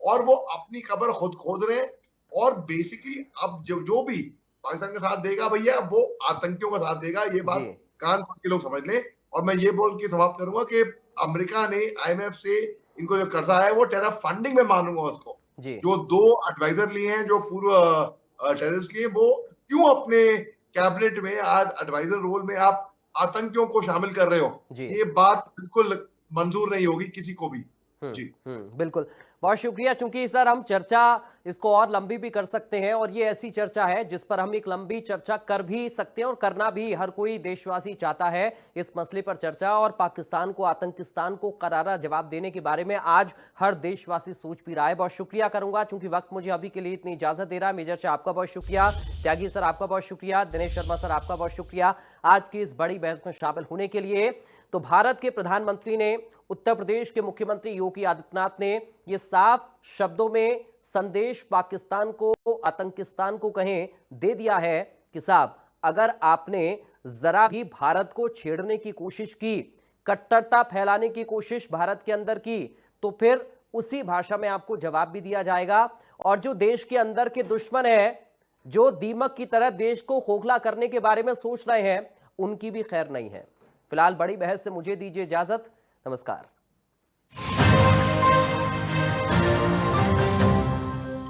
और वो अपनी कब्र खुद खोद रहे हैं। और बेसिकली अब जो भी पाकिस्तान का साथ देगा भैया, वो आतंकियों का साथ देगा। ये बात कान खोल के लोग समझ लें। और मैं ये बोल के समाप्त करूंगा कि अमेरिका ने IMF से इनको जो कर्जा है वो टेरर फंडिंग में मानूंगा उसको। जो 2 एडवाइजर लिए हैं, जो पूर्व टेररिस्ट लिए, वो क्यों अपने कैबिनेट में आज एडवाइजर रोल में आप आतंकियों को शामिल कर रहे हो? ये बात बिल्कुल मंजूर नहीं होगी किसी को भी। जी बिल्कुल, बहुत शुक्रिया। चूंकि सर हम चर्चा इसको और लंबी भी कर सकते हैं, और ये ऐसी चर्चा है जिस पर हम एक लंबी चर्चा कर भी सकते हैं, और करना भी हर कोई देशवासी चाहता है इस मसले पर चर्चा। और पाकिस्तान को, आतंकिस्तान को करारा जवाब देने के बारे में आज हर देशवासी सोच भी रहा है। बहुत शुक्रिया करूंगा, चूंकि वक्त मुझे अभी के लिए इतनी इजाजत दे रहा है। मेजर शाह आपका बहुत शुक्रिया, त्यागी सर आपका बहुत शुक्रिया, दिनेश शर्मा सर आपका बहुत शुक्रिया आज की इस बड़ी बहस में शामिल होने के लिए। तो भारत के प्रधानमंत्री ने, उत्तर प्रदेश के मुख्यमंत्री योगी आदित्यनाथ ने ये साफ शब्दों में संदेश पाकिस्तान को, आतंकिस्तान को कहें, दे दिया है कि साहब अगर आपने जरा भी भारत को छेड़ने की कोशिश की, कट्टरता फैलाने की कोशिश भारत के अंदर की, तो फिर उसी भाषा में आपको जवाब भी दिया जाएगा। और जो देश के अंदर के दुश्मन है, जो दीमक की तरह देश को खोखला करने के बारे में सोच रहे हैं, उनकी भी खैर नहीं है। फिलहाल बड़ी बहस से मुझे दीजिए इजाजत। नमस्कार।